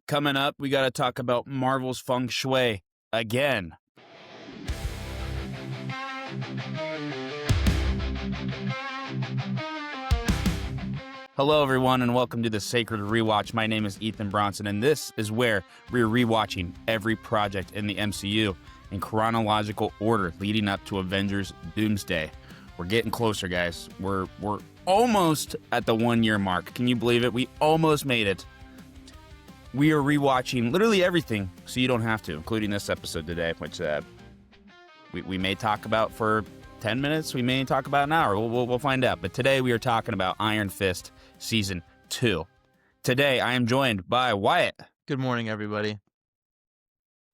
Coming up, we got to talk about Marvel's feng shui again. Hello, everyone, and welcome to the Sacred Rewatch. My name is Ethan Bronson, and this is where we're rewatching every project in the MCU in chronological order leading up to Avengers Doomsday. We're getting closer, guys. We're almost at the 1 year mark. Can you believe it? We almost made it. We are rewatching literally everything, so you don't have to, including this episode today, which we may talk about for 10 minutes. We may talk about an hour. We'll find out. But today we are talking about Iron Fist Season 2. Today I am joined by Wyatt. Good morning, everybody.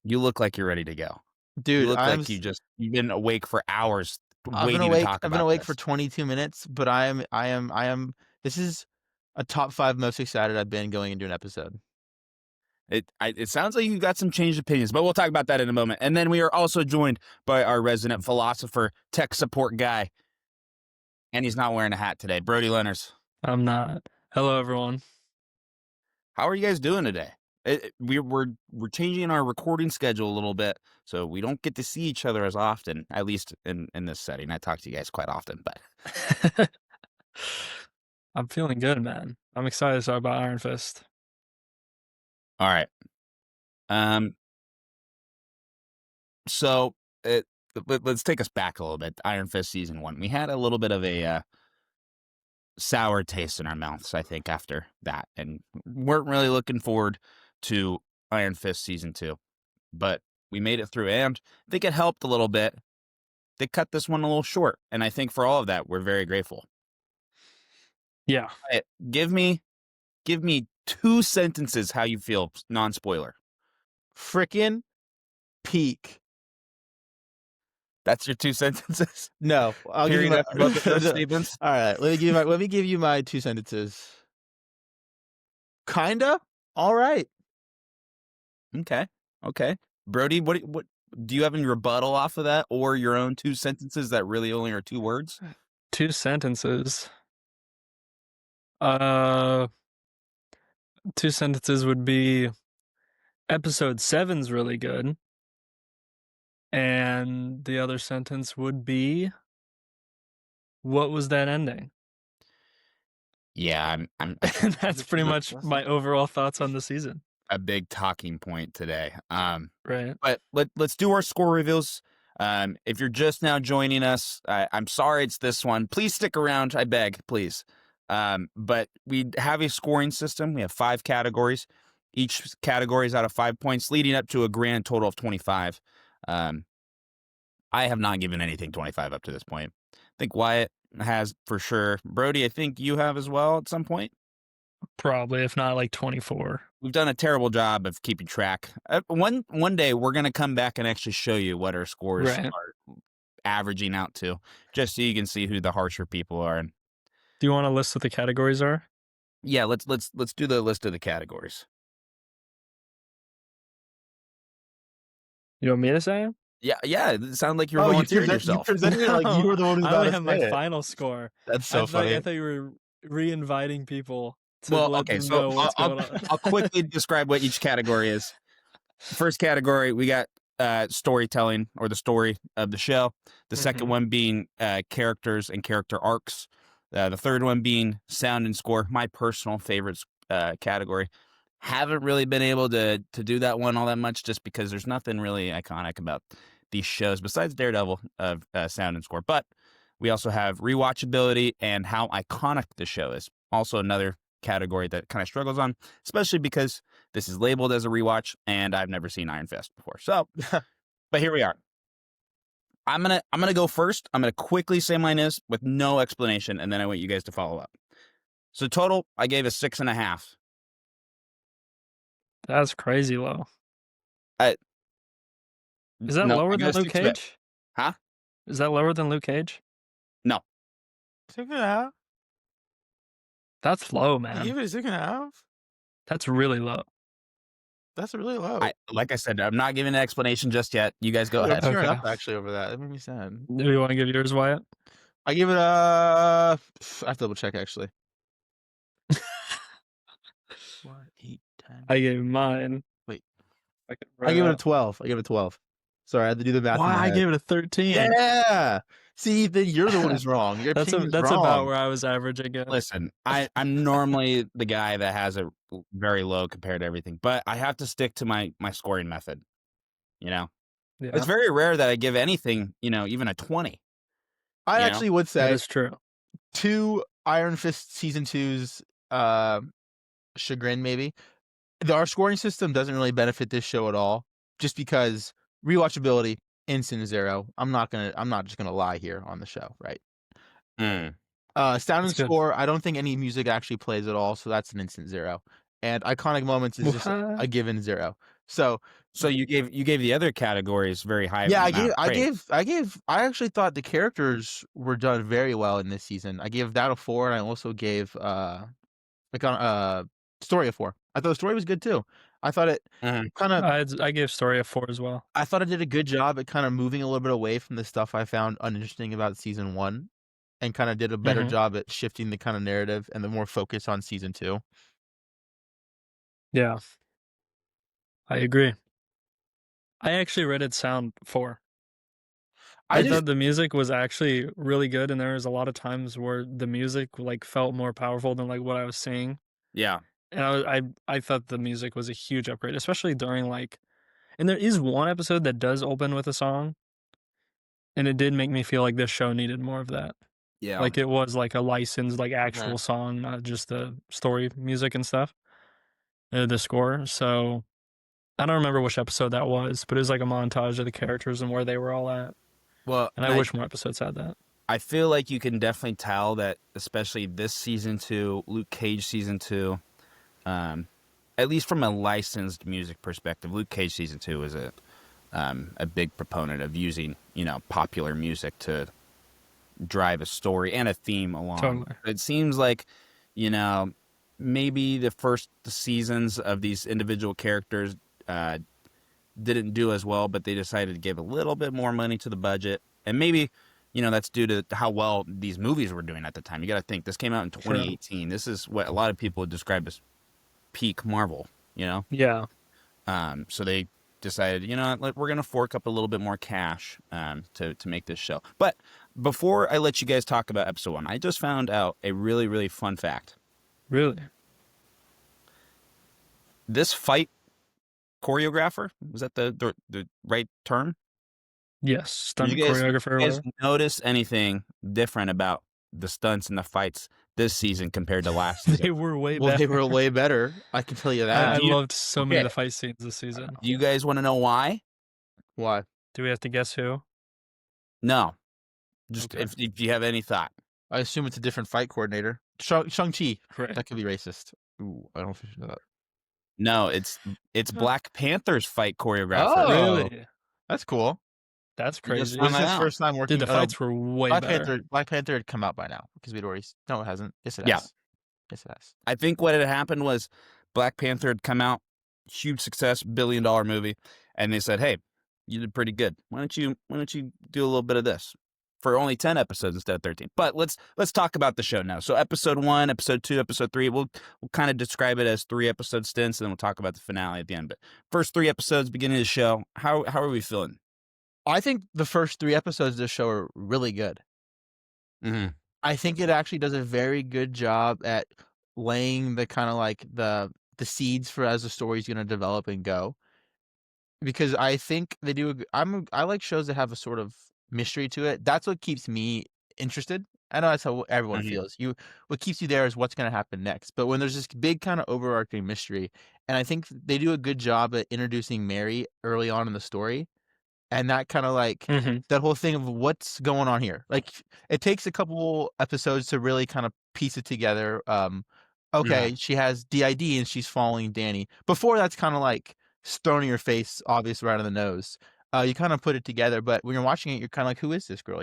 You look like you're ready to go. Dude, you look like you've been awake for hours waiting to talk about I've been awake this. for 22 minutes, but I am this is a top 5 most excited I've been going into an episode. It sounds like you got some changed opinions, but we'll talk about that in a moment. And then we are also joined by our resident philosopher, tech support guy, and he's not wearing a hat today, Brody Lenners. I'm not. Hello, everyone. How are you guys doing today? We're changing our recording schedule a little bit, so we don't get to see each other as often, at least in this setting. I talk to you guys quite often, but I'm feeling good, man. I'm excited to talk about Iron Fist. All right. So let's take us back a little bit. Iron Fist Season 1. We had a little bit of a sour taste in our mouths, I think, after that, and weren't really looking forward to Iron Fist Season 2. But we made it through, and I think it helped a little bit. They cut this one a little short, and I think for all of that, we're very grateful. Yeah. Right, give me 2 sentences how you feel, non-spoiler. Frickin' peak. That's your 2 sentences? No, I'll give you both of those statements. All right, let me give you my 2 sentences. Kinda. All right. Okay. Brody, what do you have any rebuttal off of that, or your own 2 sentences that really only are 2 words? 2 sentences. 2 sentences would be episode 7's really good. And the other sentence would be, what was that ending? Yeah, I'm That's pretty much my overall thoughts on the season. a big talking point today. Right. But let's do our score reveals. If you're just now joining us, I'm sorry it's this one. Please stick around, I beg, please. But we have a scoring system. We have 5 categories. Each category is out of 5 points, leading up to a grand total of 25. I have not given anything 25 up to this point. I think Wyatt has for sure. Brody, I think you have as well at some point. Probably, if not like 24. We've done a terrible job of keeping track. One day we're going to come back and actually show you what our scores are averaging out to, just so you can see who the harsher people are. And do you want to list what the categories are? yeah, let's do the list of the categories. You want me to say it? Yeah. It sounded like you were volunteering yourself. You presented it like you were the one who's I about only to have my say it. final score. That's so funny. I thought you were re-inviting people to Well, let okay, them so know what's going on. I'll quickly describe what each category is. First category, we got storytelling, or the story of the show. The second one being characters and character arcs. The third one being sound and score, my personal favorites category. Haven't really been able to do that one all that much, just because there's nothing really iconic about these shows besides Daredevil of sound and score. But we also have rewatchability and how iconic the show is. Also another category that kind of struggles on, especially because this is labeled as a rewatch and I've never seen Iron Fist before. So, but here we are. I'm gonna go first. I'm gonna quickly say mine is with no explanation, and then I want you guys to follow up. So total, I gave a 6.5. That's crazy low. Is that No, lower I than gotta Luke stick to it. Cage? Huh? Is that lower than Luke Cage? No. 6.5. That's low, You man. give it a 6.5. That's really low. That's really low. Like I said, I'm not giving an explanation just yet. You guys go I'm ahead. tearing Okay. up actually over that. That made me sad. Do you want to give yours, Wyatt? I give it a. I have to double check actually. 1, 8, 10, I gave mine. Wait. I could I write gave it a out. 12. I gave it a 12. Sorry, I had to do the math in Why my I head. gave it a 13. Yeah. See, then you're the one who's wrong. Your opinion is That's wrong. about where I was averaging it. Listen, I'm normally the guy that has it very low compared to everything, but I have to stick to my scoring method. You know, Yeah, it's very rare that I give anything, even a 20. I You know? actually would that say is true. to Iron Fist season 2's chagrin, maybe our scoring system doesn't really benefit this show at all, just because rewatchability instant 0. I'm not just gonna lie here on the show, right? Mm. Sound and That's good. score, I don't think any music actually plays at all, so that's an instant 0. And iconic moments is just a What? given 0. So So you gave the other categories very high. yeah, amount of praise. I actually thought the characters were done very well in this season. I gave that a 4, and I also gave story a 4. I thought the story was good too. I thought it Mhm. kind of I gave story a 4 as well. I thought it did a good job at kind of moving a little bit away from the stuff I found uninteresting about season 1, and kind of did a better Mhm. job at shifting the kind of narrative and the more focus on season 2. Yeah, I agree. I actually rated sound 4. I thought the music was actually really good, and there was a lot of times where the music felt more powerful than what I was seeing. Yeah. And I thought the music was a huge upgrade, especially during and there is one episode that does open with a song, and it did make me feel like this show needed more of that. Yeah. It was a licensed actual song, not just the story music and stuff, the score. So I don't remember which episode that was, but it was a montage of the characters and where they were all at. Well, And I wish more episodes had that. I feel like you can definitely tell that, especially this season 2, Luke Cage season 2, at least from a licensed music perspective, Luke Cage season 2 is a big proponent of using popular music to drive a story and a theme along. Totally. It seems like maybe the first seasons of these individual characters didn't do as well, but they decided to give a little bit more money to the budget, and maybe that's due to how well these movies were doing at the time. You got to think this came out in 2018. This is what a lot of people would describe as peak Marvel. Yeah. So they decided, we're gonna fork up a little bit more cash to make this show. But before I let you guys talk about episode 1, I just found out a really, really fun fact. Really? This fight choreographer, was that the right term? Yes. Stunt Did you choreographer. guys notice anything different about the stunts and the fights this season compared to last season? They were way Well, better. they were way better. I can tell you that. I loved so many of the fight scenes this season. Do you guys want to know why? Why? Do we have to guess who? No. Just Okay. if you have any thought. I assume it's a different fight coordinator. Shang-Chi. Right. That could be racist. Ooh, I don't know if you should know that. No, it's Black Panther's fight choreographer. Oh. Really? That's cool. That's You just crazy. found This is that his out. first time working. Dude, the fights were way Black better. Black Panther had come out by now because we'd already. No, it hasn't. Yes, it has. Yeah. Yes, it has. I think what had happened was Black Panther had come out, huge success, $1 billion movie, and they said, "Hey, you did pretty good. Why don't you do a little bit of this for only 10 episodes instead of 13?" But let's talk about the show now. So episode 1, episode 2, episode 3, we'll kind of describe it as 3 episode stints, and then we'll talk about the finale at the end. But first 3 episodes, beginning of the show, how are we feeling? I think the first 3 episodes of this show are really good. Mm-hmm. I think it actually does a very good job at laying the kind of the seeds for as the story's going to develop and go. Because I think they do. I like shows that have a sort of mystery to it. That's what keeps me interested. I know that's how everyone Mhm. feels. What keeps you there is what's going to happen next. But when there's this big kind of overarching mystery, and I think they do a good job at introducing Mary early on in the story, and that kind of Mhm. that whole thing of what's going on here. It takes a couple episodes to really kind of piece it together. Okay, she has DID and she's following Danny. Before that's kind of thrown in your face, obvious right on the nose. You kind of put it together, but when you're watching it, you're kind of who is this girl?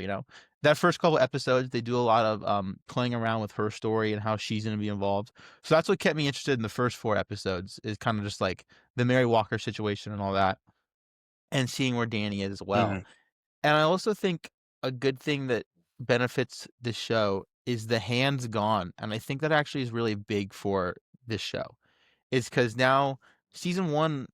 That first couple episodes, they do a lot of playing around with her story and how she's going to be involved. So that's what kept me interested in the first 4 episodes, is kind of just the Mary Walker situation and all that, and seeing where Danny is as well. Mhm. And I also think a good thing that benefits this show is the hands gone, and I think that actually is really big for this show. is because now season 1,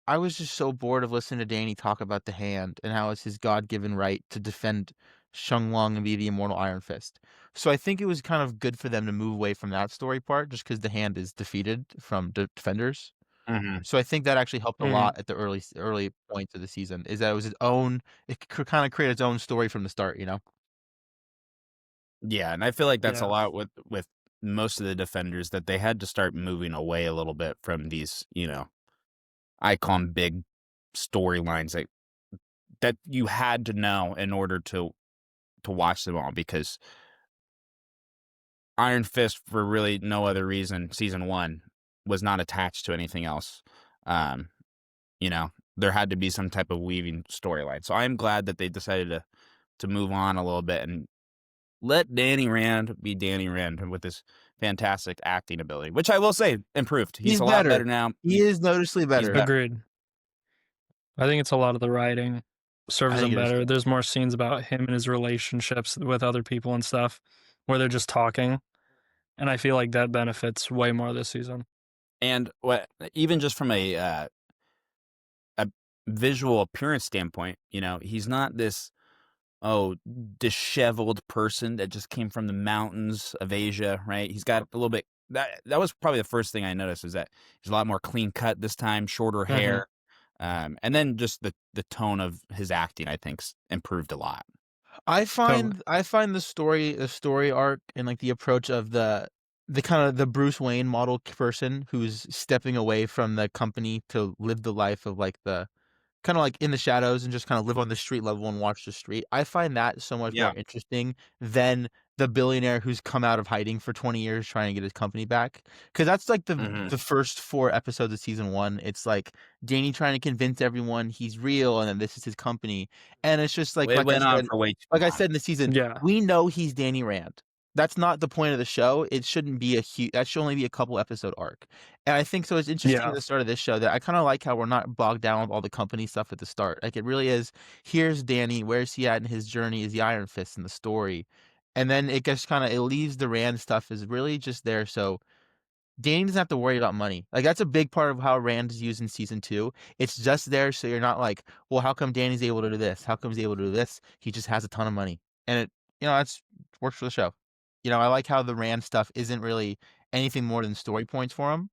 I was just so bored of listening to Danny talk about the hand and how it's his God-given right to defend Shang-Long and be the immortal Iron Fist. So I think it was kind of good for them to move away from that story part just because the hand is defeated from defenders. Mhm. So I think that actually helped a Mhm. lot at the early points of the season, is that it was its own it could kinda create its own story from the start, you know? Yeah, and I feel like that's a Yeah. lot with most of the defenders that they had to start moving away a little bit from these, icon big storylines that you had to know in order to watch them all because Iron Fist, for really no other reason, season 1 was not attached to anything else. Um, there had to be some type of weaving storyline. So I am glad that they decided to move on a little bit and let Danny Rand be Danny Rand with his fantastic acting ability, which I will say improved. He's He's a lot better. better now. He is noticeably He's better. better. Agreed. I think it's a lot of the writing I serves think him it is better. too. There's more scenes about him and his relationships with other people and stuff where they're just talking, and I feel like that benefits way more this season. And what even just from a visual appearance standpoint, he's not this disheveled person that just came from the mountains of Asia, right? He's got a little bit that was probably the first thing I noticed is that he's a lot more clean cut this time, shorter Mhm. hair. And then just the tone of his acting, I think's improved a lot. Totally. I find the story arc and, like, the approach of the kinda the Bruce Wayne model person who's stepping away from the company to live the life of, like, the kinda, like, in the shadows and just kinda live on the street level and watch the street. I find that so much Yeah. more interesting than the billionaire who's come out of hiding for 20 years trying to get his company back. Because that's, like, the Mhm. the first 4 episodes of season 1. It's, like, Danny trying to convince everyone he's real and that this is his company, and it's just It went on for way too like I long. said in the season, Yeah. we know he's Danny Rand. That's not the point of the show. It shouldn't be that should only be a couple episode arc. And I think so it's interesting at Yeah. the start of this show that I kinda like how we're not bogged down with all the company stuff at the start. Like, it really is, here's Danny, where's he at in his journey as the Iron Fist in the story? And then it leaves the Rand stuff is really just there so Danny doesn't have to worry about money. Like, that's a big part of how Rand is used in season 2. It's just there so you're not like, "Well, how come Danny's able to do this? How come he's able to do this?" He just has a ton of money. And that's works for the show. I like how the Rand stuff isn't really anything more than story points for him,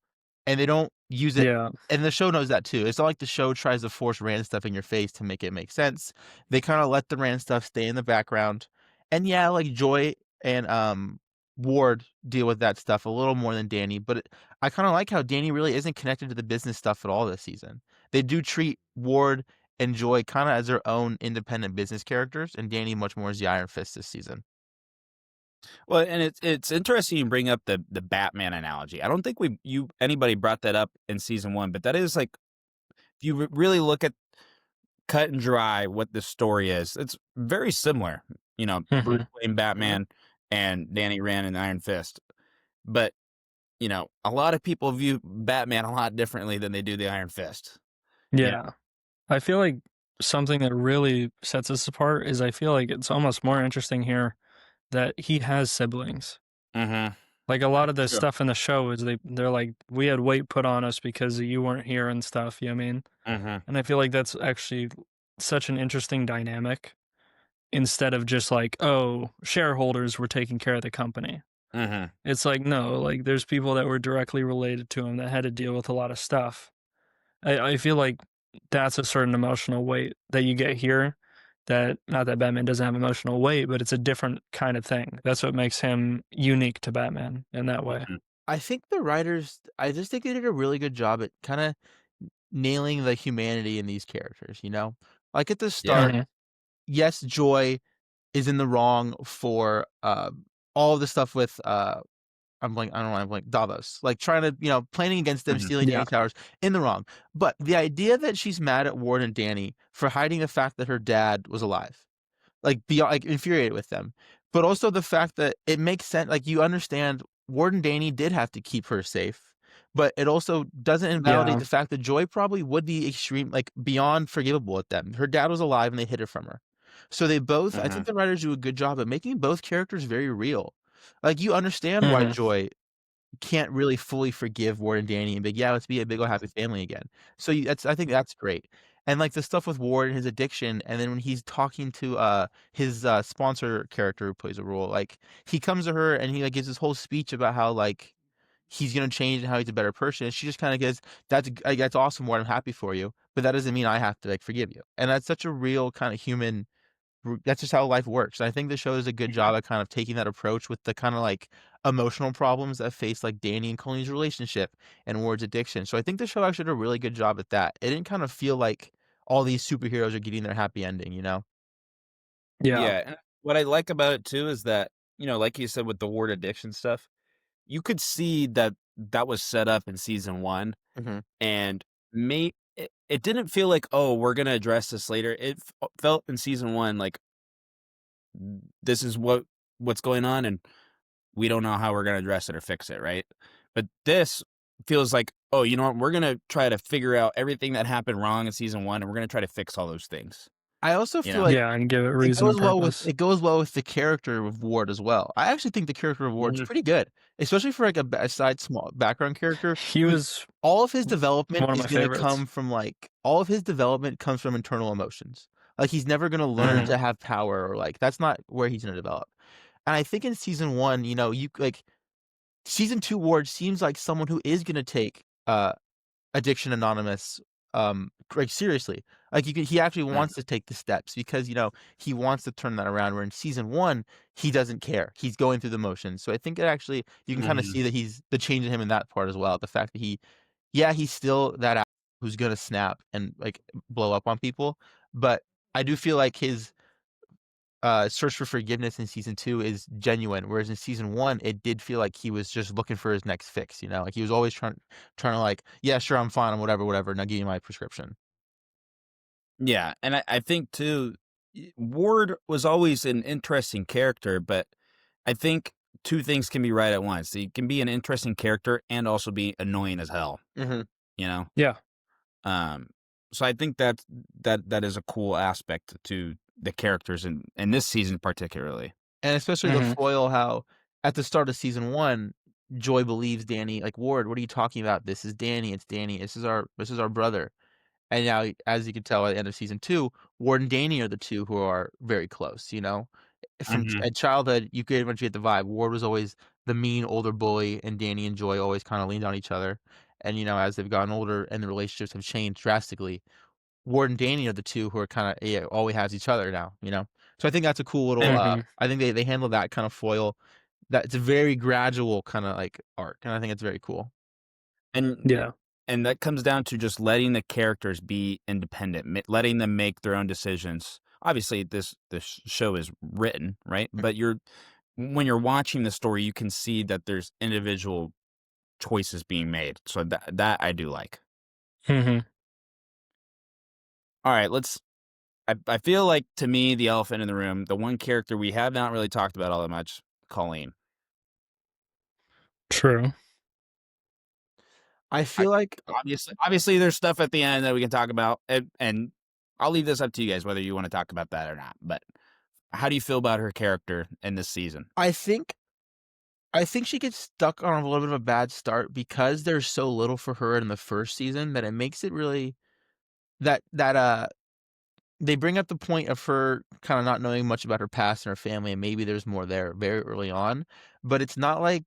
and they don't use it Yeah. and the show knows that too. It's not like the show tries to force Rand stuff in your face to make it make sense. They kinda let the Rand stuff stay in the background. And yeah, like, Joy and, Ward deal with that stuff a little more than Danny, but I kinda like how Danny really isn't connected to the business stuff at all this season. They do treat Ward and Joy kinda as their own independent business characters, and Danny much more as the Iron Fist this season. Well, and it's interesting you bring up the Batman analogy. I don't think anybody brought that up in season 1, but that is like if you really look at cut and dry what the story is, it's very similar. Bruce Mhm. Wayne Mhm. Batman and Danny Rand and Iron Fist. But, a lot of people view Batman a lot differently than they do the Iron Fist. You Yeah. I feel like something that really sets us apart is I feel like it's almost more interesting here that he has siblings. Mhm. Like a lot That's of the true. stuff in the show is they're like we had weight put on us because you weren't here and stuff, you know what I mean? Mhm. And I feel like that's actually such an interesting dynamic instead of just like, oh, shareholders were taking care of the company. Mhm. It's like no, like there's people that were directly related to him that had to deal with a lot of stuff. I feel like that's a certain emotional weight that you get here that not that Batman doesn't have emotional weight, but it's a different kind of thing. That's what makes him unique to Batman in that way. Mhm. I just think they did a really good job at kinda nailing the humanity in these characters, you know? Like, at the Yeah. start, Mhm. yes, Joy is in the wrong for, all the stuff with, I don't know why I'm blank Davos, like, trying to, planning against them, Mhm. stealing Yeah. Danny Towers, in the wrong. But the idea that she's mad at Ward and Danny for hiding the fact that her dad was alive, like, beyond like, infuriated with them. But also the fact that it makes sense, like, you understand Warden Danny did have to keep her safe, but it also doesn't invalidate Yeah. the fact that Joy probably would be beyond forgivable with them. Her dad was alive and they hid it from her. So I think Mhm. the writers do a good job at making both characters very real. Like, you understand why Mhm. Joy can't really fully forgive Ward and Danny and be like, "Yeah, let's be a big old happy family again." So you that's I think that's great. And, like, the stuff with Ward and his addiction, and then when he's talking to, his, sponsor character who plays a role, like, he comes to her and he, like, gives this whole speech about how, like, he's gonna change and how he's a better person, and she just kinda goes, that's awesome, Ward, I'm happy for you, but that doesn't mean I have to, like, forgive you." And that's such a real kinda human that's just how life works. And I think the show does a good job at kind of taking that approach with the kind of like emotional problems that face like Danny and Colleen's relationship and Ward's addiction. So I think the show actually did a really good job at that. It didn't kind of feel like all these superheroes are getting their happy ending, you know? Yeah. Yeah, and what I like about it too is that, like you said with the ward addiction stuff, you could see that that was set up in season 1 Hmm. and it didn't feel like, "Oh, we're gonna address this later." It felt in season 1 like, this is what's going on, and we don't know how we're gonna address it or fix it, right? But this feels like, "Oh, you know what? We're gonna try to figure out everything that happened wrong in season 1, and we're gonna try to fix all those things." I also You feel know? like Yeah, and give it reason and purpose. it goes well with the character of Ward as well. I actually think the character of Ward's Mhm. pretty good, especially for like a side small background character. He Like, was all of his development one of is my gonna favorites. come from all of his development comes from internal emotions. Like he's never gonna learn Mhm. Mhm. to have power or like that's not where he's gonna develop. And I think in season 1, you like season 2 Ward seems like someone who is gonna take Addiction Anonymous, like, seriously. Like, he actually Mhm. wants to take the steps because, he wants to turn that around, where in season 1, he doesn't care. He's going through the motions. So I think it actually you can kinda Mhm. see that he's the change in him in that part as well. The fact that he's still that who's gonna snap and, like, blow up on people, but I do feel like his search for forgiveness in season 2 is genuine, whereas in season 1, it did feel like he was just looking for his next fix, you know? Like, he was always trying to like, "Yeah, sure, I'm fine, I'm whatever, whatever, now give me my prescription." Yeah, and I think too, Ward was always an interesting character, but I think 2 things can be right at once. He can be an interesting character and also be annoying as hell, Mhm. you know? Yeah. Um, so I think that is a cool aspect to the characters in this season particularly. And especially the Mhm. foil how at the start of season 1, Joy believes Danny like, "Ward, what are you talking about? This is Danny, it's Danny, this is our brother." And now, as you can tell at the end of season 2, Ward and Danny are the 2 who are very close, you know? From Mhm. at childhood, you could eventually get the vibe. Ward was always the mean older bully, and Danny and Joy always kinda leaned on each other. And, as they've gotten older and the relationships have changed drastically, Ward and Danny are the 2 who are kinda yeah, always has each other now, you know? So I think that's a cool little, And Mhm. I think they handle that kind of foil that it's a very gradual kinda, like, arc, and I think it's very cool. and Yeah. and that comes down to just letting the characters be independent, letting them make their own decisions. Obviously, this show is written, right? But when you're watching the story, you can see that there's individual choices being made. So that I do like. Mhm. All right, I feel like to me the elephant in the room, the one character we have not really talked about all that much, Colleen. True. I I feel like obviously there's stuff at the end that we can talk about, and I'll leave this up to you guys whether you want to talk about that or not. But how do you feel about her character in this season? I think I think she gets stuck on a little bit of a bad start because there's so little for her in the first season that it makes it really that they bring up the point of her kinda not knowing much about her past and her family, and maybe there's more there very early on, but it's not like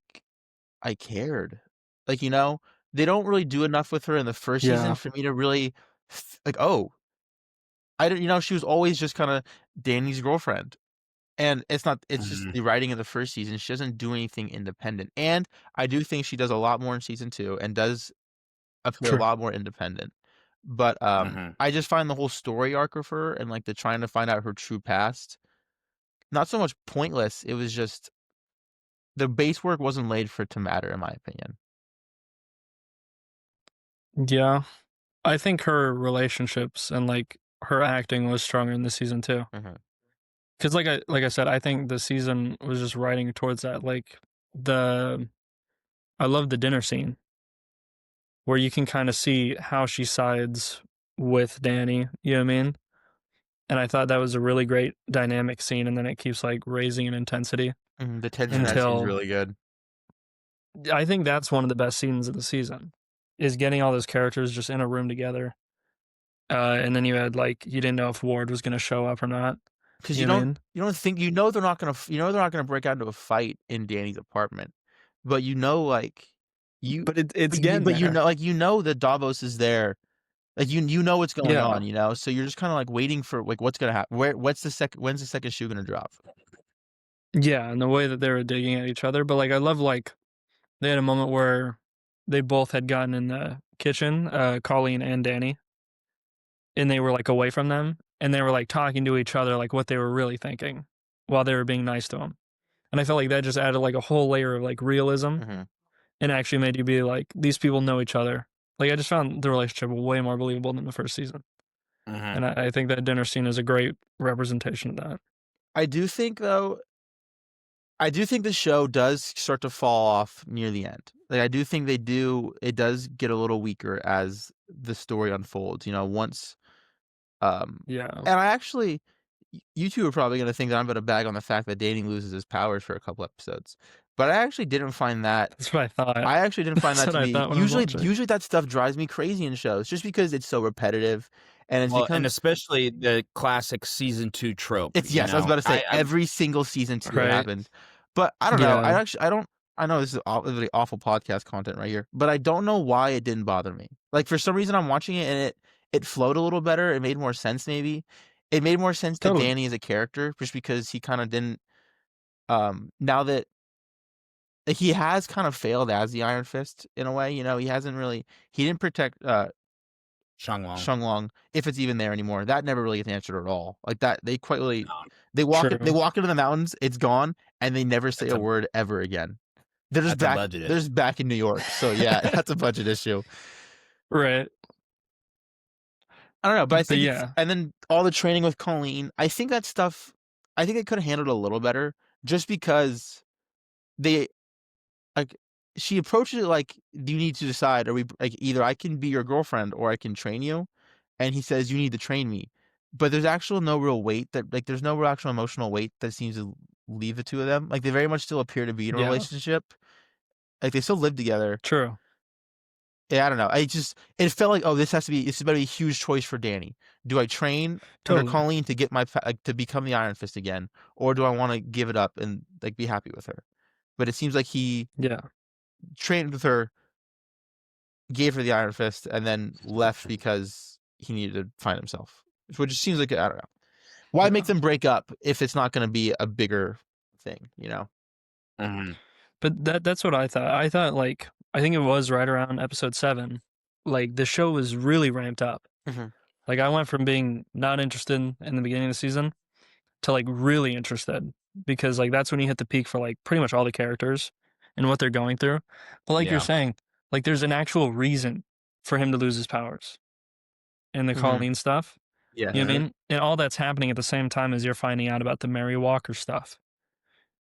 I cared. Like, they don't really do enough with her in the first season Yeah. for me to really like, "Oh, I don't," she was always just kinda Danny's girlfriend. And it's just Mhm. the writing of the first season, she doesn't do anything independent, and I do think she does a lot more in season 2 and does appear a True. lot more independent. But, Mhm. I just find the whole story arc of her and, like, the trying to find out her true past, not so much pointless, it was just the base work wasn't laid for it to matter, in my opinion. Yeah. I think her relationships and, like, her acting was stronger in this season too. Mhm. 'Cause like I said, I think the season was just writing towards that, like, the I love the dinner scene where you can kinda see how she sides with Danny, you know what I mean? And I thought that was a really great dynamic scene, and then it keeps, like, raising in intensity Mhm, the tension in that scene is until really good. I think that's one of the best scenes of the season, is getting all those characters just in a room together. And then you had like you didn't know if Ward was going to show up or not. Because You know what I mean? you don't think they're not gonna break out into a fight in Danny's apartment, but like you But it's getting but there. that Davos is there, like you know what's going Yeah. on, so you're just kind of like waiting for like what's gonna happen. When's the second shoe gonna drop? Yeah, and the way that they were digging at each other. But like I love like they had a moment where they both had gotten in the kitchen, Colleen and Danny, and they were like away from them, and they were like talking to each other like what they were really thinking while they were being nice to him. And I felt like that just added like a whole layer of like realism and actually made you be like, these people know each other. Like I just found the relationship way more believable than the first season. And I think that dinner scene is a great representation of that. I do think the show does start to fall off near the end. Like I do think it does get a little weaker as the story unfolds, once Yeah. and I actually you two are probably going to think that I'm going to bag on the fact that Danny loses his powers for a couple episodes. But I actually didn't find that That's what I thought. I actually didn't find That's that to what I be thought when I was watching. usually that stuff drives me crazy in shows just because it's so repetitive and it's and especially the classic season 2 trope. I was about to say every single season 2 Right. happened. But I don't know. Yeah. I know this is really awful podcast content right here, but I don't know why it didn't bother me. Like for some reason I'm watching it and it flowed a little better. It made more sense maybe. It made more sense to Totally. Danny as a character just because he kind of didn't now that he has kind of failed as the Iron Fist in a way, he didn't protect Shenlong, if it's even there anymore. That never really gets answered at all. Like that they quite really they walk into the mountains, it's gone, and they never say a word ever again. They're just back. They're just back in New York. So yeah, that's a budget issue. Right. I don't know, but I think yeah. and then all the training with Colleen, I think that stuff I think they could have handled it a little better just because they like she approaches it like you need to decide, are we like either I can be your girlfriend or I can train you, and he says you need to train me, but there's actual no real weight that like there's no real actual emotional weight that seems to leave the two of them. Like they very much still appear to be in a relationship, like they still live together. True. Yeah, I don't know. It felt like, oh, this is about to be a huge choice for Danny. Do I train under Colleen to get to become the Iron Fist again, or do I want to give it up and like be happy with her? But it seems like he trained with her, gave her the Iron Fist, and then left because he needed to find himself. Which seems like I don't know. Why make them break up if it's not going to be a bigger thing, But that's what I thought. I thought like I think it was right around episode 7. Like the show was really ramped up. Like I went from being not interested in the beginning of the season to like really interested because like that's when you hit the peak for like pretty much all the characters and what they're going through. But like you're saying, like there's an actual reason for him to lose his powers and the Colleen stuff. Yeah. You know what I mean? And all that's happening at the same time as you're finding out about the Mary Walker stuff.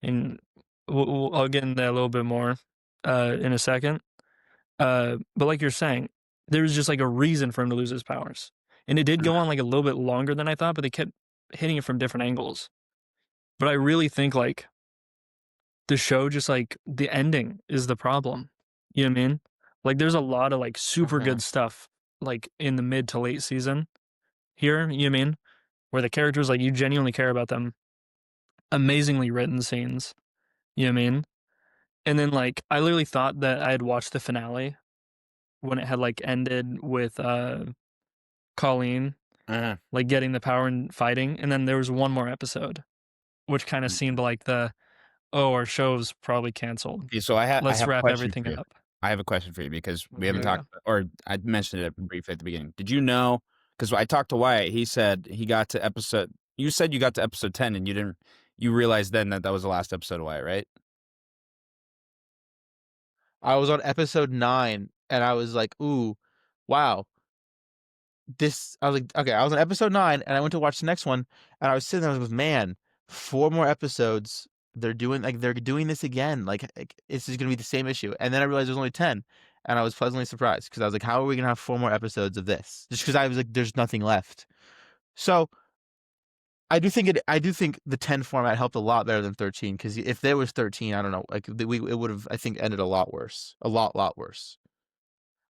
And I'll get into that a little bit more in a second. But like you're saying, there was just like a reason for him to lose his powers. And it did go on like a little bit longer than I thought, but they kept hitting it from different angles. But I really think like the show just like the ending is the problem. You know what I mean? Like there's a lot of like super good stuff like in the mid to late season here, you know what I mean? Where the characters like you genuinely care about them. Amazingly written scenes. You know what I mean? And then like I literally thought that I had watched the finale when it had like ended with Colleen like getting the power and fighting, and then there was one more episode, which kind of seemed like our show's probably canceled. Okay, so let's wrap everything up. I have a question for you because we haven't talked, or I mentioned it briefly at the beginning. Did you know? Because I talked to Wyatt, he said he got to episode. You said you got to episode 10, and you didn't. You realized then that was the last episode of Wyatt, right? I was on episode 9, and I was like, "Ooh, wow." I was like, okay. I was on episode 9, and I went to watch the next one, and I was sitting there. I was like, man, 4 more episodes. They're doing this again. Like this is gonna be the same issue. And then I realized there's only 10, and I was pleasantly surprised because I was like, how are we gonna have 4 more episodes of this? Just because I was like, there's nothing left. So I do think the 10 format helped a lot better than 13, because if there was 13, I don't know, like it would have, I think, ended a lot worse, a lot worse.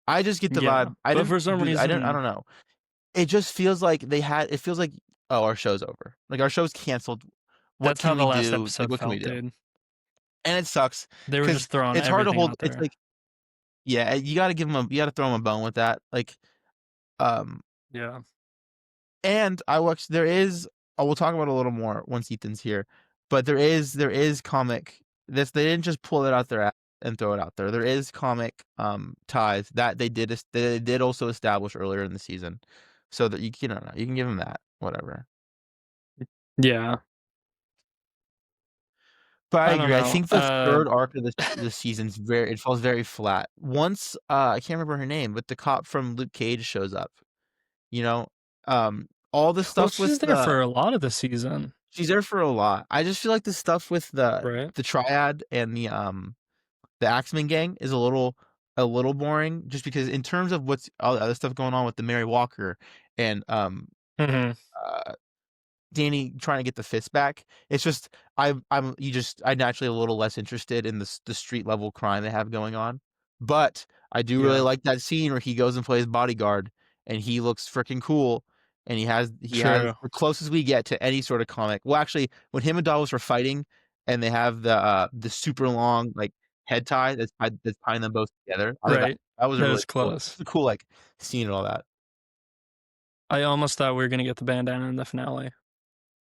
I just get the Yeah, vibe. but for some I reason, don't know. It just feels like it feels like, oh, our show's over. Like, our show's canceled. What that's how can the we last do? Like, episode what can we felt, do? dude. And it sucks They were because just throwing it's hard to everything hold. out It's there. like, yeah, you got to throw him a bone with that. Like, um, Yeah. and we'll talk about it a little more once Ethan's here, but there is comic, they didn't just pull it out there and throw it out there. There is comic ties that they did also establish earlier in the season, so that you don't know, you can give them that, whatever. Yeah. But I I don't agree. I know. think the third arc of the season's it falls very flat. Once I can't remember her name, but the cop from Luke Cage shows up. You know, all the Well, stuff she's with there for a lot of the season, she's there for a lot. I just feel like the stuff with right? the triad and the Axeman gang is a little boring, just because in terms of what's all the other stuff going on with the Mary Walker and Mm-hmm. uh Danny trying to get the fist back. It's just I'm naturally a little less interested in the street level crime they have going on. But I do really Yeah. like that scene where he goes and plays bodyguard, and he looks freaking cool, and he has True. the closest we get to any sort of comic. Well, actually, when him and Davos were fighting, and they have the super long, like, head tie that's tying them both together. I thought Right. that was a That really was close. cool, like, scene and all that. I almost thought we were gonna get the bandana in the finale.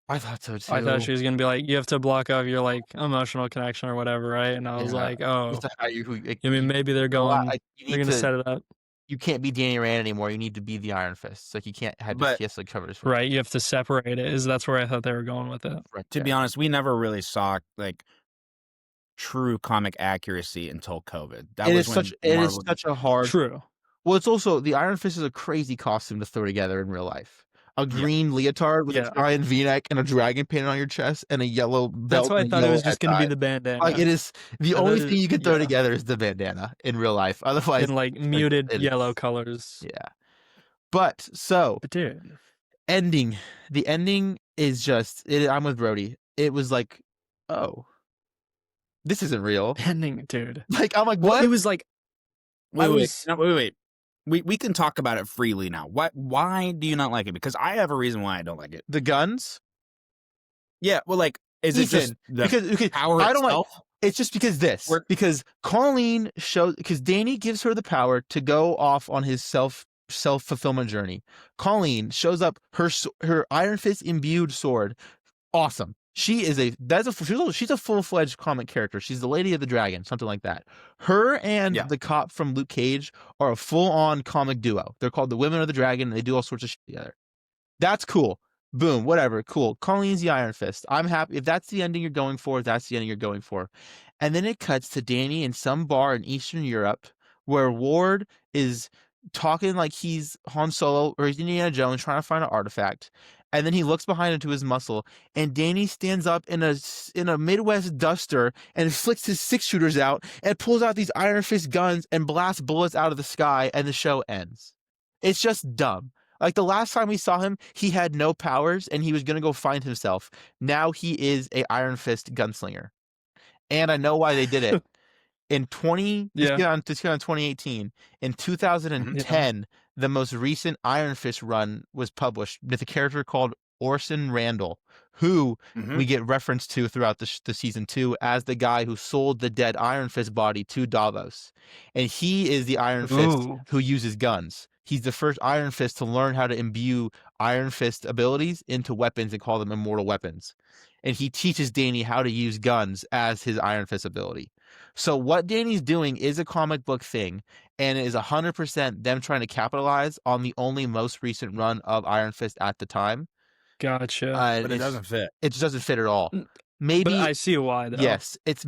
I thought so I thought too. she was gonna be like, you have to block off your like emotional connection or whatever, right? And I was Yeah. like, oh, Just how you who like, I mean, maybe they're going, you they're need gonna to set it up, you can't be Danny Rand anymore. You need to be the Iron Fist. It's like, you can't have But he has to cover his right? You have to separate it. That's where I thought they were going with it. right to there. be honest, we never really saw like true comic accuracy until COVID. That It was is when Marvel. such a hard. True. Well, it's also the Iron Fist is a crazy costume to throw together in real life. A Yeah. green leotard with Yeah. a giant V-neck and a dragon painted on your chest and a yellow belt. That's why I and thought it yellow was just head gonna be tie. the bandana. Like, it is the I only thought thing you can throw yeah. together is the bandana in real life. Otherwise, in like muted yellow colors. yeah. But so But dude, the ending is just I'm with Brody. It was like, oh, this isn't real. ending, dude. Like, I'm like, Well, what? it was like Wait. We can talk about it freely now. Why do you not like it? Because I have a reason why I don't like it. The guns? Yeah, well, like, is it just the because power I don't like. itself? It's just because because Colleen because Danny gives her the power to go off on his self-fulfillment journey. Colleen shows up, her Iron Fist imbued sword. Awesome. She's a full-fledged comic character. She's the Lady of the Dragon, something like that. Her and the cop from Luke Cage are a full-on comic duo. They're called the Women of the Dragon, and they do all sorts of shit together. That's cool. Boom, whatever, cool. Colleen's the Iron Fist. I'm happy. If that's the ending you're going for, that's the ending you're going for. And then it cuts to Danny in some bar in Eastern Europe where Ward is talking like he's Han Solo or he's Indiana Jones trying to find an artifact. And then he looks behind him to his muscle, and Danny stands up in a Midwest duster and flicks his 6-shooters out and pulls out these Iron Fist guns and blasts bullets out of the sky, and the show ends. It's just dumb. Like, the last time we saw him, he had no powers and he was going to go find himself. Now he is a Iron Fist gunslinger. And I know why they did it. Let's get on 2018. In 2010, the most recent Iron Fist run was published with a character called Orson Randall, who we get referenced to throughout the season 2 as the guy who sold the dead Iron Fist body to Davos. And he is the Iron Fist who uses guns. He's the first Iron Fist to learn how to imbue Iron Fist abilities into weapons and call them immortal weapons. And he teaches Danny how to use guns as his Iron Fist ability. So what Danny's doing is a comic book thing, and it is 100% them trying to capitalize on the only most recent run of Iron Fist at the time. Gotcha. But it doesn't fit. It just doesn't fit at all. Maybe, but I see why though. Yes, it's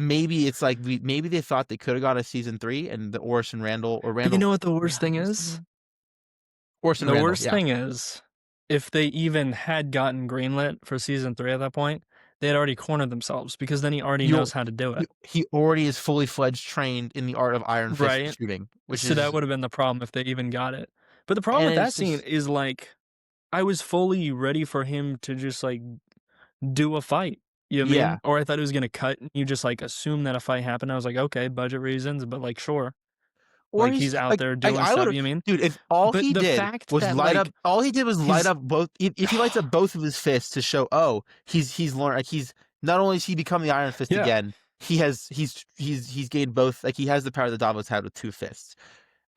like maybe they thought they could have got a season 3, and the Orson Randall or Randall. But you know what the worst thing is? Orson the Randall, worst thing is, if they even had gotten greenlit for season 3 at that point, they had already cornered themselves, because then he already knows how to do it. He already is fully fledged trained in the art of Iron Fist shooting. That would have been the problem if they even got it. But the problem with that scene is, like, I was fully ready for him to just, like, do a fight. You know what I Yeah. mean? Or I thought it was gonna cut and you just, like, assume that a fight happened. I was like, "Okay, budget reasons," but, like, sure. Or Like, he's he's out like there like doing I stuff, would've you know what I mean? dude, if all But he the did fact was that, light up like, all he did was light his up both if he lights up both of his fists to show, oh, he's learned, like, he's not only has he become the Iron Fist Yeah, again, he's gained both, like, he has the power that Davos had with 2 fists.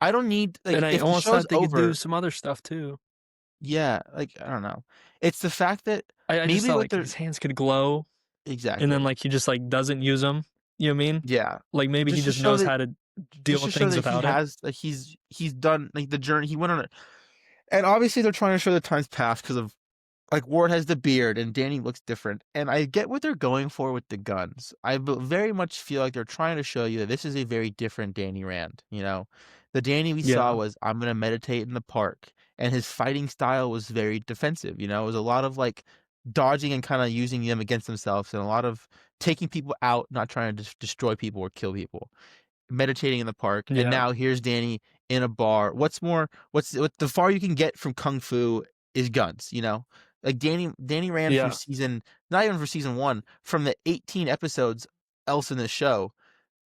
I don't need like, and I if the almost show's thought they could do over some other stuff too. yeah, like, I don't know. It's the fact that I just maybe thought, what like, they're his hands could glow, and then, exactly. like, he just, like, doesn't use them. You know what I mean? Yeah. Like, maybe he Just to just show knows that how to deal just to with show things that he without it. has like, he's done, like, the journey he went on it. And obviously, they're trying to show the times past because of like, Ward has the beard and Danny looks different, and I get what they're going for with the guns. I very much feel like they're trying to show you that this is a very different Danny Rand, you know? The Danny we saw Yeah, was, "I'm gonna meditate in the park," and his fighting style was very defensive, you know? It was a lot of, like, dodging and kinda using them against themselves and a lot of taking people out, not trying to destroy people or kill people. Meditating in the park, and yeah, now here's Danny in a bar. What the far you can get from kung fu is guns, you know? Like Danny ran for yeah, season not even for season 1, from the 18 episodes else in the show,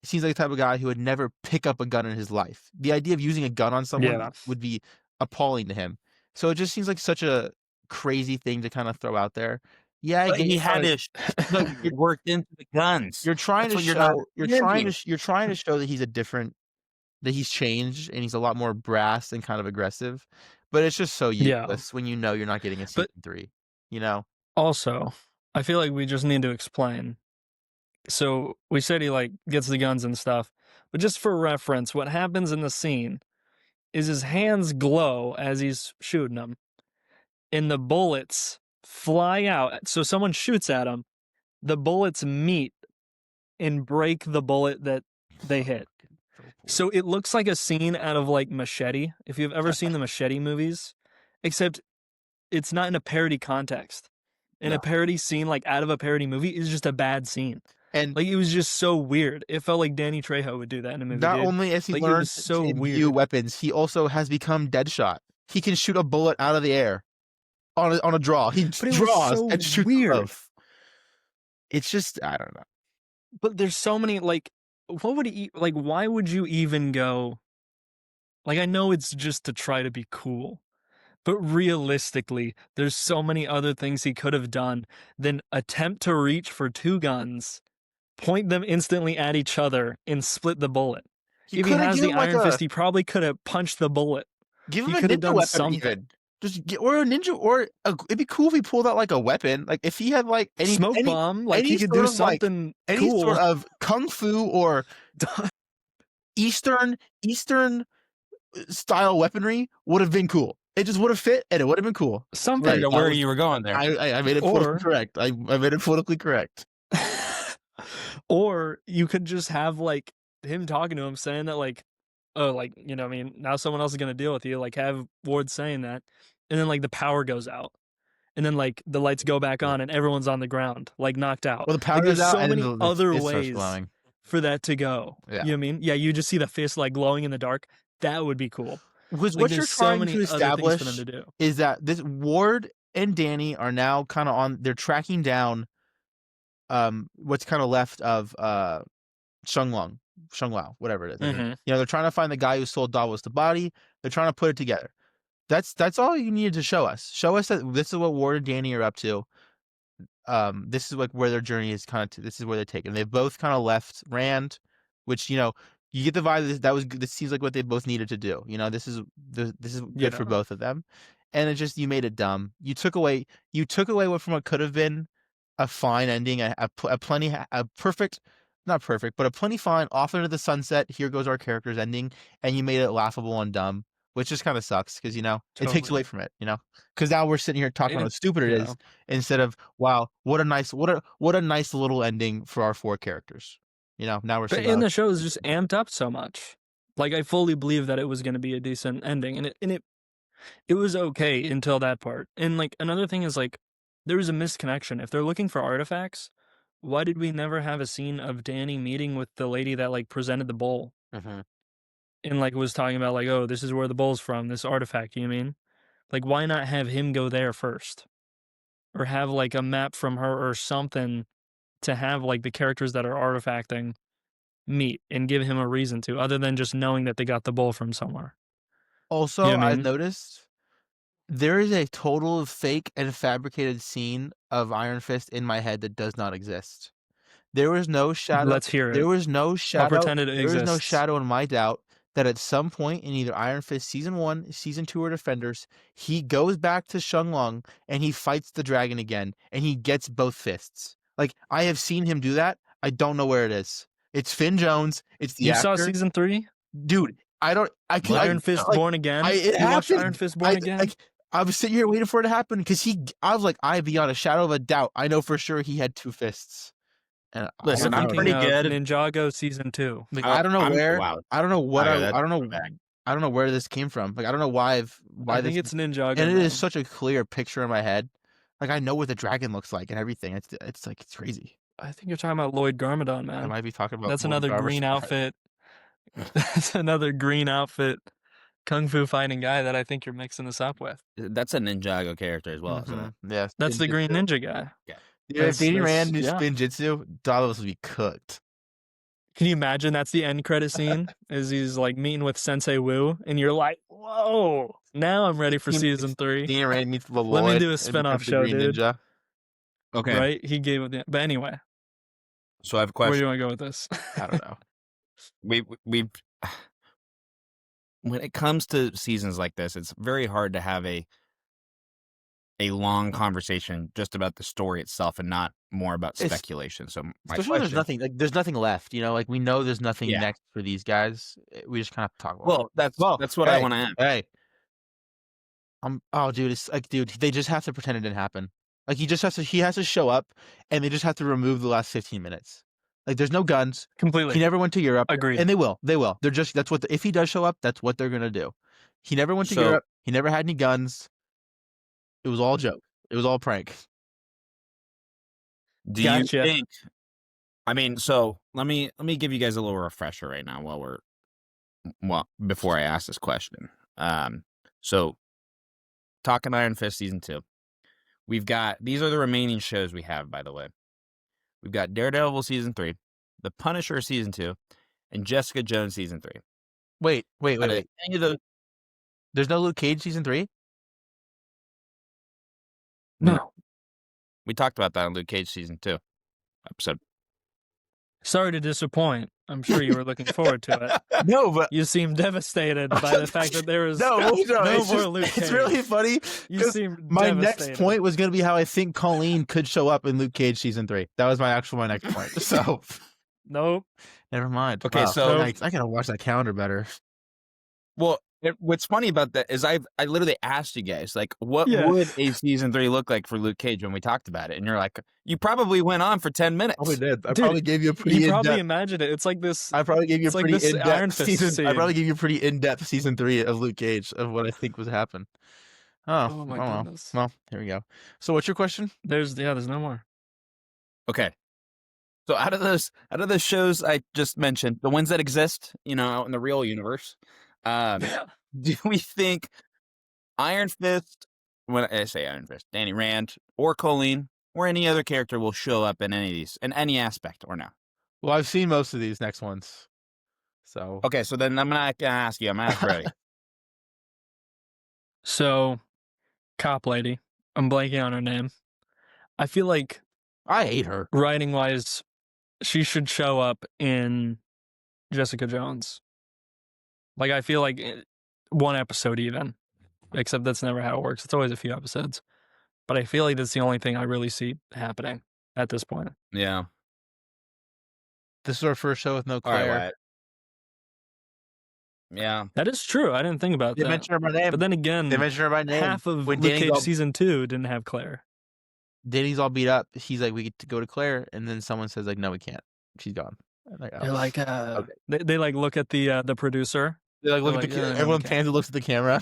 he seems like the type of guy who would never pick up a gun in his life. The idea of using a gun on someone yeah. would be appalling to him. So it just seems like such a crazy thing to kinda throw out there. Yeah, I But get he you had trying to show you worked into the guns. you're trying That's to what you're not show getting. you're trying to show that he's a different that he's changed and he's a lot more brass and kind of aggressive, but it's just so Yeah. useless when you know you're not getting a But season 3, you know? also, I feel like we just need to explain. So we said he like gets the guns and stuff, but just for reference, what happens in the scene is his hands glow as he's shooting them, and the bullets fly out. So someone shoots at him, the bullets meet and break the bullet that they hit. Fucking so So it looks like a scene out of like Machete, if you've ever poor. seen the Machete movies, except it's not in a parody context. In a No, parody scene, like out of a parody movie, is just a bad scene. and Like it was just so weird. It felt like Danny Trejo would do that in a movie, not dude. only has he Like it learned was to so imbue weird. weapons, he also has become Deadshot. He can shoot a bullet out of the air on a draw. He But it was draws so and shoots them weird. both. It's just I don't know. But there's so many like what would he like why would you even go like I know it's just to try to be cool. But realistically, there's so many other things he could have done than attempt to reach for two guns, point them instantly at each other, and split the bullet. You If he coulda has the given him like Iron a Fist, he probably could have punched the bullet. give him He a could have ninja done weapon something. even. Just get or a ninja or it'd be cool if he pulled out like a weapon. Like if he had like Smoke bomb, like any he could do sort of like something any cool. sort of kung fu or Eastern style weaponry would have been cool. It just would have fit and it would have been cool. I Something. figured Hey, out where you were going there. I made it politically Or correct. I made it politically correct. or you could just have like him talking to him saying that like oh like you know what I mean now someone else is gonna deal with you like have Ward saying that and then like the power goes out and then like the lights go back on and everyone's on the ground like knocked out Well, the power like goes there's out so and then many other it starts ways glowing. for that to go Yeah. you know what I mean yeah you just see the fist like glowing in the dark that would be cool Because like what you're there's so trying many to other things for them establish to do is that this Ward and Danny are now kind of on. They're tracking down what's kind of left of Sheng Lao, whatever it is. mm-hmm. You know, they're trying to find the guy who sold Davos the body. They're trying to put it together. That's all you needed to show us. Show us that this is what Ward and Danny are up to. This is like where their journey is kind of. This is where they're taken. They've both kind of left Rand, which you know you get the vibe that was. This seems like what they both needed to do. You know, this is good for Yeah. both of them, and it just you made it dumb. You took away what from what could have been a fine ending, a perfect, not perfect, but a plenty fine off into the sunset. Here goes our characters ending, and you made it laughable and dumb, which just kind of sucks because you know it takes Totally. away from it. You know, because now we're sitting here talking And about how it, stupid it yeah is instead of wow, what a nice little ending for our 4 characters. You know, now we're but sitting. in the show is just amped up so much like I fully believe that it was going to be a decent ending and it was okay until that part. And like another thing is like there was a misconnection. If they're looking for artifacts, why did we never have a scene of Danny meeting with the lady that like presented the bowl Mhm. and like was talking about like, oh, this is where the bowl's from, this artifact, you know what I mean? Like why not have him go there first? or have like a map from her or something to have like the characters that are artifacting meet and give him a reason to, other than just knowing that they got the bowl from somewhere. Also, You know what I I've mean? noticed there is a total fake and fabricated scene of Iron Fist in my head that does not exist. There was no shadow. Let's hear There it. was no I'll shadow. pretend it There was no exists. shadow in my doubt that at some point in either Iron Fist season 1, season 2, or Defenders, he goes back to Shenlong and he fights the dragon again, and he gets both fists. Like, I have seen him do that. I don't know where it is. It's Finn Jones. It's the You actor. saw season 3? Dude, I don't. I can. Iron Fist like, Born Again. It You watched happened. Iron Fist Born Again? I was sitting here waiting for it to happen because I was like, beyond a shadow of a doubt, I know for sure he had 2 fists. And Listen, We're I'm thinking pretty of good. Ninjago season 2. Like, I don't know where. Wow. I don't know what. Okay, that's I don't know. bad. I don't know where this came from. Like, I don't know why I this. think it's Ninjago. And it now. is such a clear picture in my head. Like, I know what the dragon looks like and everything. It's like it's crazy. I think you're talking about Lloyd Garmadon, I man. might be talking about. That's Lord another Garver green Scott. outfit. That's another green outfit kung fu fighting guy that I think you're mixing this up with. That's a Ninjago character as well, isn't it? Yeah, That's the green ninja guy. Yeah, if Danny Rand knew yeah. spin jitsu, Davos would be cooked. Can you imagine that's the end credit scene? Is he's like meeting with Sensei Wu, and you're like, whoa! Now I'm ready for season 3. Danny Rand meets Leloy. Let me do a and spin-off becomes the show, Green dude. Ninja. Okay. Right? He gave it. But anyway, So I have a where do question. you want to go with this? I don't know. we when it comes to seasons like this, it's very hard to have a long conversation just about the story itself and not more about speculation. So my Especially when question, there's nothing left. You know, like we know there's nothing Yeah. next for these guys. We just kind of talk about. it. well, that's what I want to ask. Hey, oh, dude, it's like, dude, they just have to pretend it didn't happen. Like he has to show up, and they just have to remove the last 15 minutes. Like there's no guns. Completely. He never went to Europe. Agreed. And they will. They're just if he does show up, that's what they're gonna do. He never went to So- Europe. He never had any guns. It was all joke. It was all prank. Do Gotcha. you think? I mean, so let me give you guys a little refresher right now before I ask this question. So talking Iron Fist season 2, these are the remaining shows we have. By the way, we've got Daredevil season 3, The Punisher season 2, and Jessica Jones season 3. Wait. Any of those? There's no Luke Cage season 3? No. We talked about that in Luke Cage season 2 episode. Sorry to disappoint. I'm sure you were looking forward to it. No, but You seem devastated by the fact that there was no, no it's more just- Luke Cage. It's really funny. You 'cause seem My devastated. next point was going to be how I think Colleen could show up in Luke Cage season 3. That was my next point. So Nope. never mind. Okay, Wow. so- I gotta watch that calendar better. Well, what's funny about that is I literally asked you guys, like, what Yeah. would a season 3 look like for Luke Cage when we talked about it? And you're like, you probably went on for 10 minutes. Probably did. I Dude, probably gave you a pretty You probably in-depth. imagined it. It's like this. I probably gave you a it's like pretty this Iron in-depth Fist season. I scene. probably gave you a pretty in-depth season 3 of Luke Cage of what I think was happen. Oh my well. goodness. Well, here we go. So, what's your question? There's no more. Okay. So out of those shows I just mentioned, the ones that exist, out in the real universe, do we think Iron Fist, when I say Iron Fist, Danny Rand or Colleen or any other character will show up in any of these, in any aspect or no? Well, I've seen most of these next ones. So Okay, so then I'm not gonna ask you. I'm gonna ask Brody. So, cop lady. I'm blanking on her name. I feel like I hate her. writing wise, she should show up in Jessica Jones. Like I feel like one episode even, except that's never how it works. It's always a few episodes. But I feel like that's the only thing I really see happening at this point. Yeah. This is our first show with no All Claire. right, Wyatt. Yeah. That is true. I didn't think about They that. mention her by name. But then again, They mention her by name. half of When Luke Danny's Cage all- season 2 didn't have Claire. Danny's all beat up. He's like, we get to go to Claire, and then someone says like, no, we can't. She's gone. I'm like, oh. They're like, okay. they like look at the producer. They like look they're at the like, camera. yeah, Everyone okay. pans and looks at the camera.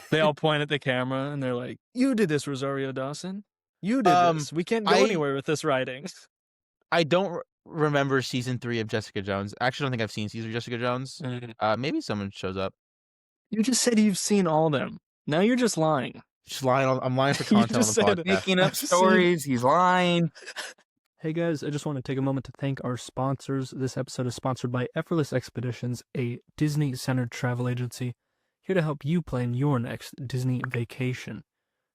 They all point at the camera and they're like, "You did this, Rosario Dawson. You did this. We can't go I- anywhere with this writing." I don't remember season 3 of Jessica Jones. Actually, I don't think I've seen season 3 of Jessica Jones. Maybe someone shows up. You just said you've seen all of them. Now you're just lying. Just lying. I'm lying for You content on just the said- podcast. Making up I've seen- stories. He's lying. Hey guys, I just want to take a moment to thank our sponsors. This episode is sponsored by Effortless Expeditions, a Disney-centered travel agency, here to help you plan your next Disney vacation.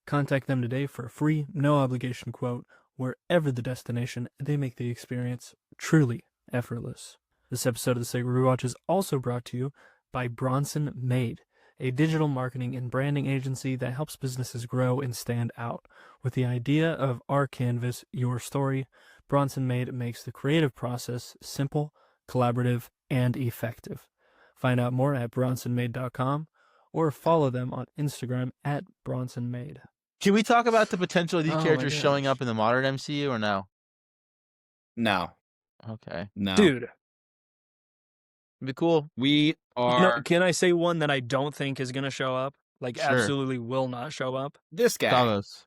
Contact them today for a free, no-obligation quote. Wherever the destination, they make the experience truly effortless. This episode of the Sacred Rewatch is also brought to you by Bronson Made, a digital marketing and branding agency that helps businesses grow and stand out. With the idea of our canvas, your story, Bronson Made makes the creative process simple, collaborative, and effective. Find out more at bronsonmade.com or follow them on Instagram at bronsonmade. Can we talk about the potential of these Oh my characters showing gosh. up in the modern MCU or no? No. Okay. No. Dude, It'd be cool. We are no, can I say one that I don't think is going to show up? Like, Sure. absolutely will not show up? this guy. Davos.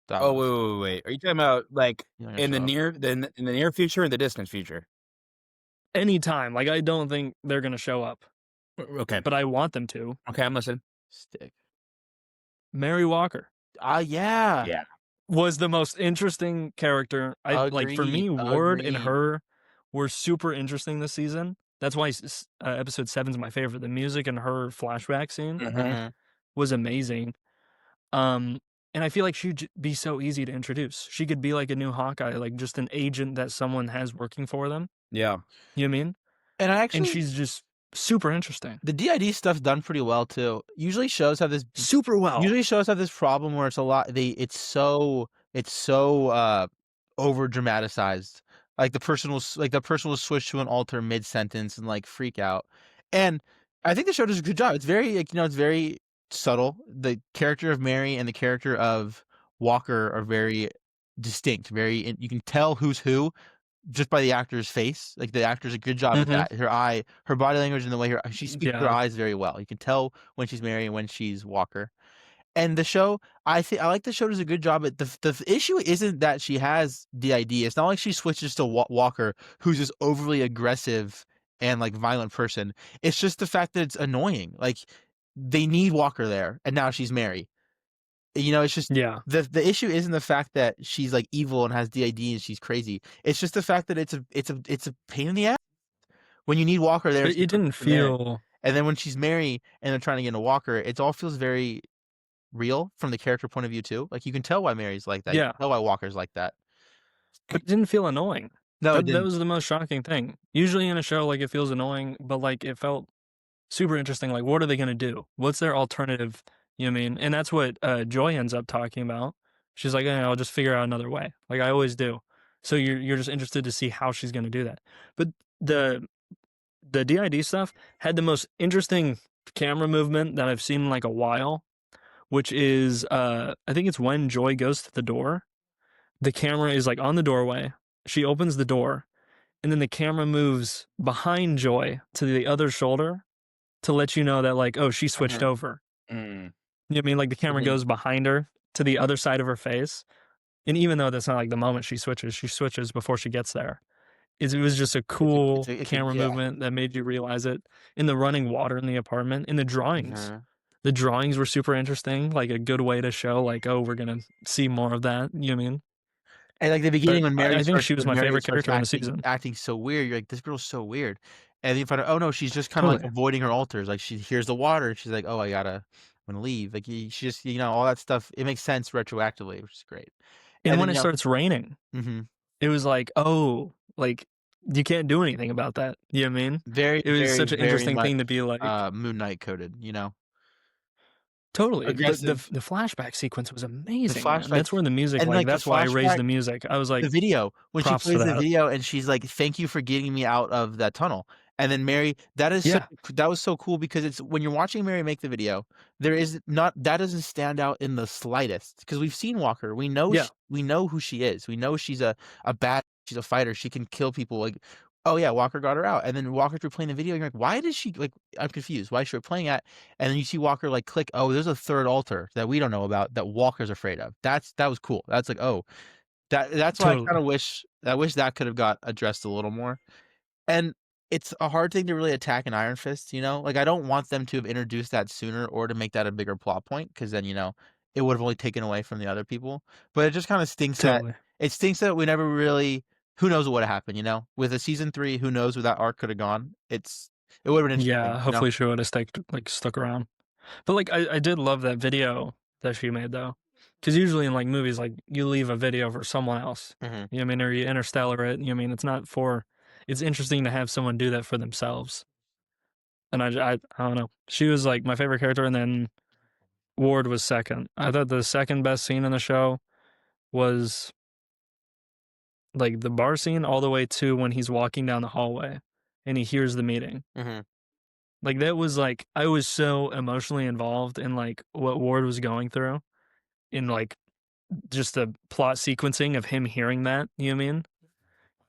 Davos. Oh, wait. Are you talking about like He's not gonna in the show up. in the near future or in the distant future? Anytime. Like, I don't think they're going to show up, Okay. but I want them to. Okay, I'm listening. Stick. Mary Walker Yeah. Yeah. was the most interesting character. Like, for me, Agreed, Ward and agreed. her were super interesting this season. That's why episode 7 is my favorite. The music and her flashback scene Mhm. was amazing. And I feel like she'd be so easy to introduce. She could be like a new Hawkeye, like just an agent that someone has working for them. Yeah. You know what I mean? And I actually, And she's just super interesting. the DID stuff's done pretty well too. Usually shows have this Super well. Usually shows have this problem where it's a lot. It's so over dramatized. Like the person will switch to an alter mid sentence and like freak out. And I think the show does a good job. It's very it's very subtle. The character of Mary and the character of Walker are very distinct. You can tell who's who just by the actor's face. Like the actor's a good job at that. Her body language and the way she speaks with her Yeah. eyes very well. You can tell when she's Mary and when she's Walker. And the show, I like the show does a good job at the issue isn't that she has DID. It's not like she switches to Walker, who's this overly aggressive and like violent person. It's just the fact that it's annoying. Like they need Walker there, and now she's Mary. It's just Yeah. the issue isn't the fact that she's like evil and has DID and she's crazy. It's just the fact that it's a pain in the ass when you need Walker there. But it didn't feel. And then when she's Mary and they're trying to get into Walker, it all feels very real from the character point of view too. Like you can tell why Mary's like that. You Yeah. can tell why Walker's like that. But it didn't feel annoying. No, it That didn't. was the most shocking thing. Usually in a show, like it feels annoying, but like it felt super interesting. Like, what are they gonna do? What's their alternative? You know what I mean? And that's what Joy ends up talking about. She's like, I'll just figure out another way, like I always do. So you're just interested to see how she's gonna do that. But the DID stuff had the most interesting camera movement that I've seen in like a while, which is I think it's when Joy goes to the door. The camera is like on the doorway. She opens the door, and then the camera moves behind Joy to the other shoulder to let you know that like, oh, she switched over. Mm. You know what I mean? Like the camera Mhm. goes behind her to the other side of her face. And even though that's not like the moment she switches before she gets there. It was just a cool it's a- camera yeah. movement that made you realize it. In the running water in the apartment, in the drawings. The drawings were super interesting, like a good way to show like, oh, we're gonna see more of that. You know what I mean? And like the beginning But when Mary I think starts- she was when my Mary favorite starts character in the acting- season. Acting so weird. You're like, this girl's so weird. And then you find out, oh no, she's just kind of like Totally. avoiding her alters. Like she hears the water and she's like, oh, I'm gonna leave. Like she just all that stuff. It makes sense retroactively, which is great. And then, when it starts raining, it was like, oh, like you can't do anything about that. You know what I mean? very, It was very, such an very interesting much, thing to be like, Moon Knight coded. totally. The aggressive- flashback sequence was amazing. Man. flashback- That's where the music, and, like, like, the that's why I raised flashback- the music. I was like, the video when she props plays for the that. video and she's like, thank you for getting me out of that tunnel. And then Mary, that was so cool because it's when you're watching Mary make the video, that doesn't stand out in the slightest because we've seen Walker. We know Yeah. we know who she is. We know she's a she's a fighter. She can kill people. Like, oh yeah, Walker got her out. And then Walker's replaying the video. And you're like, why did she like? I'm confused. Why is she replaying that? And then you see Walker like click. Oh, there's a third altar that we don't know about that Walker's afraid of. That was cool. That's like, oh, that's why Totally. I wish that could have got addressed a little more. And it's a hard thing to really attack in Iron Fist, you know? Like, I don't want them to have introduced that sooner or to make that a bigger plot point, because then, you know, it would have only taken away from the other people. But it just kind of stinks that Totally. we never really, who knows what would have happened, you know? With a season 3, who knows where that arc could have gone. It would have been interesting, Yeah, you know? hopefully she would have stuck around. But like I did love that video that she made though. Because usually in like movies, like you leave a video for someone else. Mhm. You know what I mean? Or you interstellar it. You know what I mean? It's not for it's interesting to have someone do that for themselves. And I don't know. She was like my favorite character, and then Ward was second. I thought the second best scene in the show was like the bar scene all the way to when he's walking down the hallway and he hears the meeting. Mhm. Like that was like I was so emotionally involved in like what Ward was going through in like just the plot sequencing of him hearing that, you know what I mean?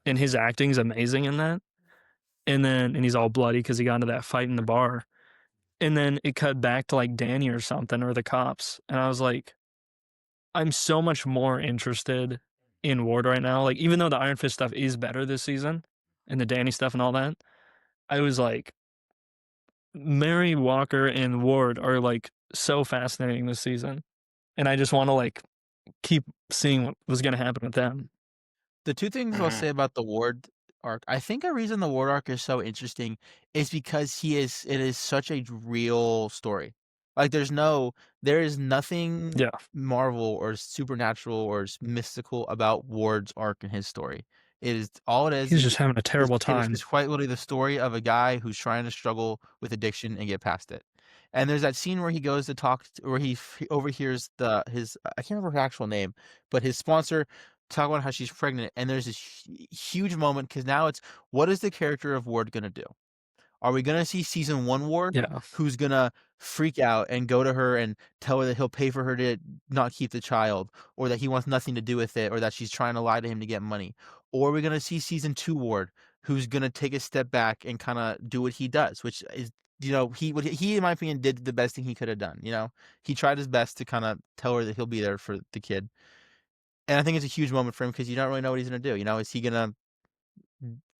And his acting's amazing in that. And he's all bloody because he got into that fight in the bar. And then it cut back to like Danny or something or the cops. And I was like, I'm so much more interested in Ward right now. Like, even though the Iron Fist stuff is better this season and the Danny stuff and all that, I was like, Mary Walker and Ward are like so fascinating this season. And I just want to like keep seeing what was going to happen with them. The two things I'll say about the Ward arc, I think a reason the Ward arc is so interesting is because it is such a real story. Like there is nothing Yeah. Marvel or supernatural or mystical about Ward's arc in his story. It is all it is. He's just having a terrible It is time. just quite literally the story of a guy who's trying to struggle with addiction and get past it. And there's that scene where he goes to talk, where he overhears his I can't remember her actual name, but his sponsor talk about how she's pregnant, and there's this huge moment because now it's, what is the character of Ward gonna do? Are we gonna see season 1 Ward, Yeah. who's gonna freak out and go to her and tell her that he'll pay for her to not keep the child, or that he wants nothing to do with it, or that she's trying to lie to him to get money? Or are we gonna see season 2 Ward, who's gonna take a step back and kind of do what he does, which is, you know, he in my opinion did the best thing he could have done. You know, he tried his best to kind of tell her that he'll be there for the kid. And I think it's a huge moment for him because you don't really know what he's gonna do. You know, is he gonna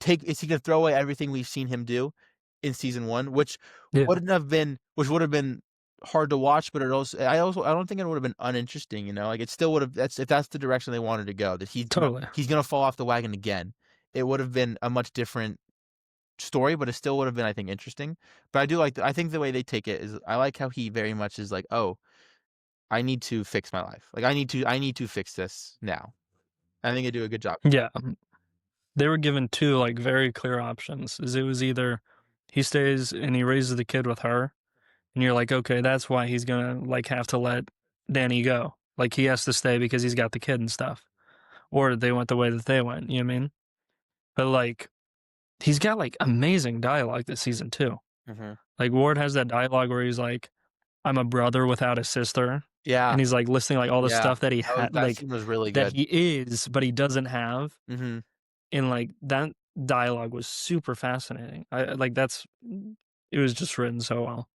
throw away everything we've seen him do in season 1, which Yeah. would have been hard to watch, but I don't think it would have been uninteresting. You know, like it still would have. If that's the direction they wanted to go, that he's gonna fall off the wagon again. It would have been a much different story, but it still would have been, I think, interesting. But I do like. I think the way they take it is, I like how he very much is like, oh, I need to fix my life. Like I need to fix this now. I think they do a good job. Yeah. They were given two like very clear options. It was either he stays and he raises the kid with her, and you're like, okay, that's why he's gonna like have to let Danny go. Like he has to stay because he's got the kid and stuff. Or they went the way that they went, you know what I mean? But like he's got like amazing dialogue this season too. Mm-hmm. Like Ward has that dialogue where he's like, I'm a brother without a sister. Yeah. And he's like listing like all the stuff that he had, that like scene was really that good. he is, but he doesn't have. Mm-hmm. And like that dialogue was super fascinating. It was just written so well.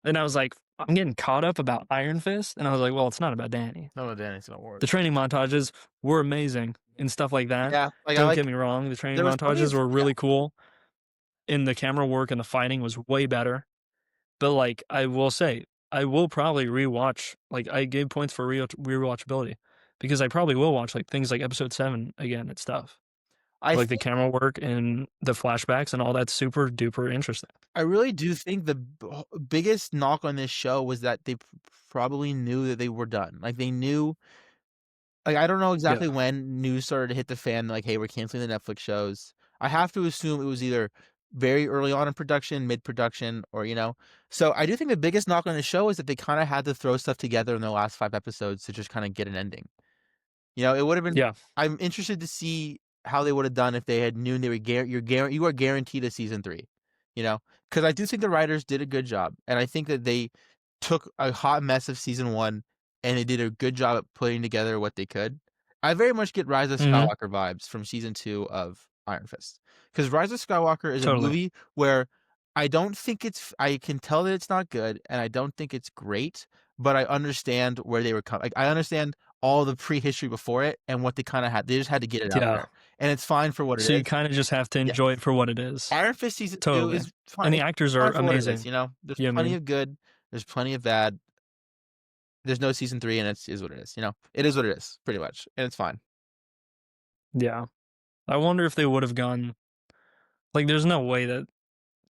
And I was like, I'm getting caught up about Iron Fist, and I was like, well, it's not about Danny. No, Danny's not Ward. The training montages were amazing and stuff like that. Yeah, like, Don't get me wrong, the training montages were really cool, and the camera work and the fighting was way better. But like, I will say, I will probably rewatch. Like, I gave points for rewatchability because I probably will watch like things like episode 7 again and stuff. Like the camera work and the flashbacks and all that's super duper interesting. I really do think the biggest knock on this show was that they probably knew that they were done. Like they knew, like I don't know exactly when news started to hit the fan, like, hey, we're canceling the Netflix shows. I have to assume it was either very early on in production, mid-production, or, you know. So I do think the biggest knock on the show is that they kind of had to throw stuff together in the last 5 episodes to just kind of get an ending. You know, it would have been. Yeah. I'm interested to see how they would have done if they had known they were you are guaranteed a season 3. You know, because I do think the writers did a good job, and I think that they took a hot mess of season 1 and they did a good job at putting together what they could. I very much get Rise of Skywalker vibes from season 2 of Iron Fist, because Rise of Skywalker is a movie where I don't think I can tell that it's not good, and I don't think it's great, but I understand where they were coming. Like I understand all the prehistory before it and what they kind of had. They just had to get it out Yeah. there, and it's fine for what it So you is. kind of just have to enjoy it for what it is. Iron Fist season 2 Totally. is fine. And the It's actors fine are for what it is, amazing. you know, there's You know what I plenty mean? of good. There's plenty of bad. There's no season 3, and it is what it is. You know, it is what it is, pretty much, and it's fine. Yeah. I wonder if they would have gone. Like, there's no way that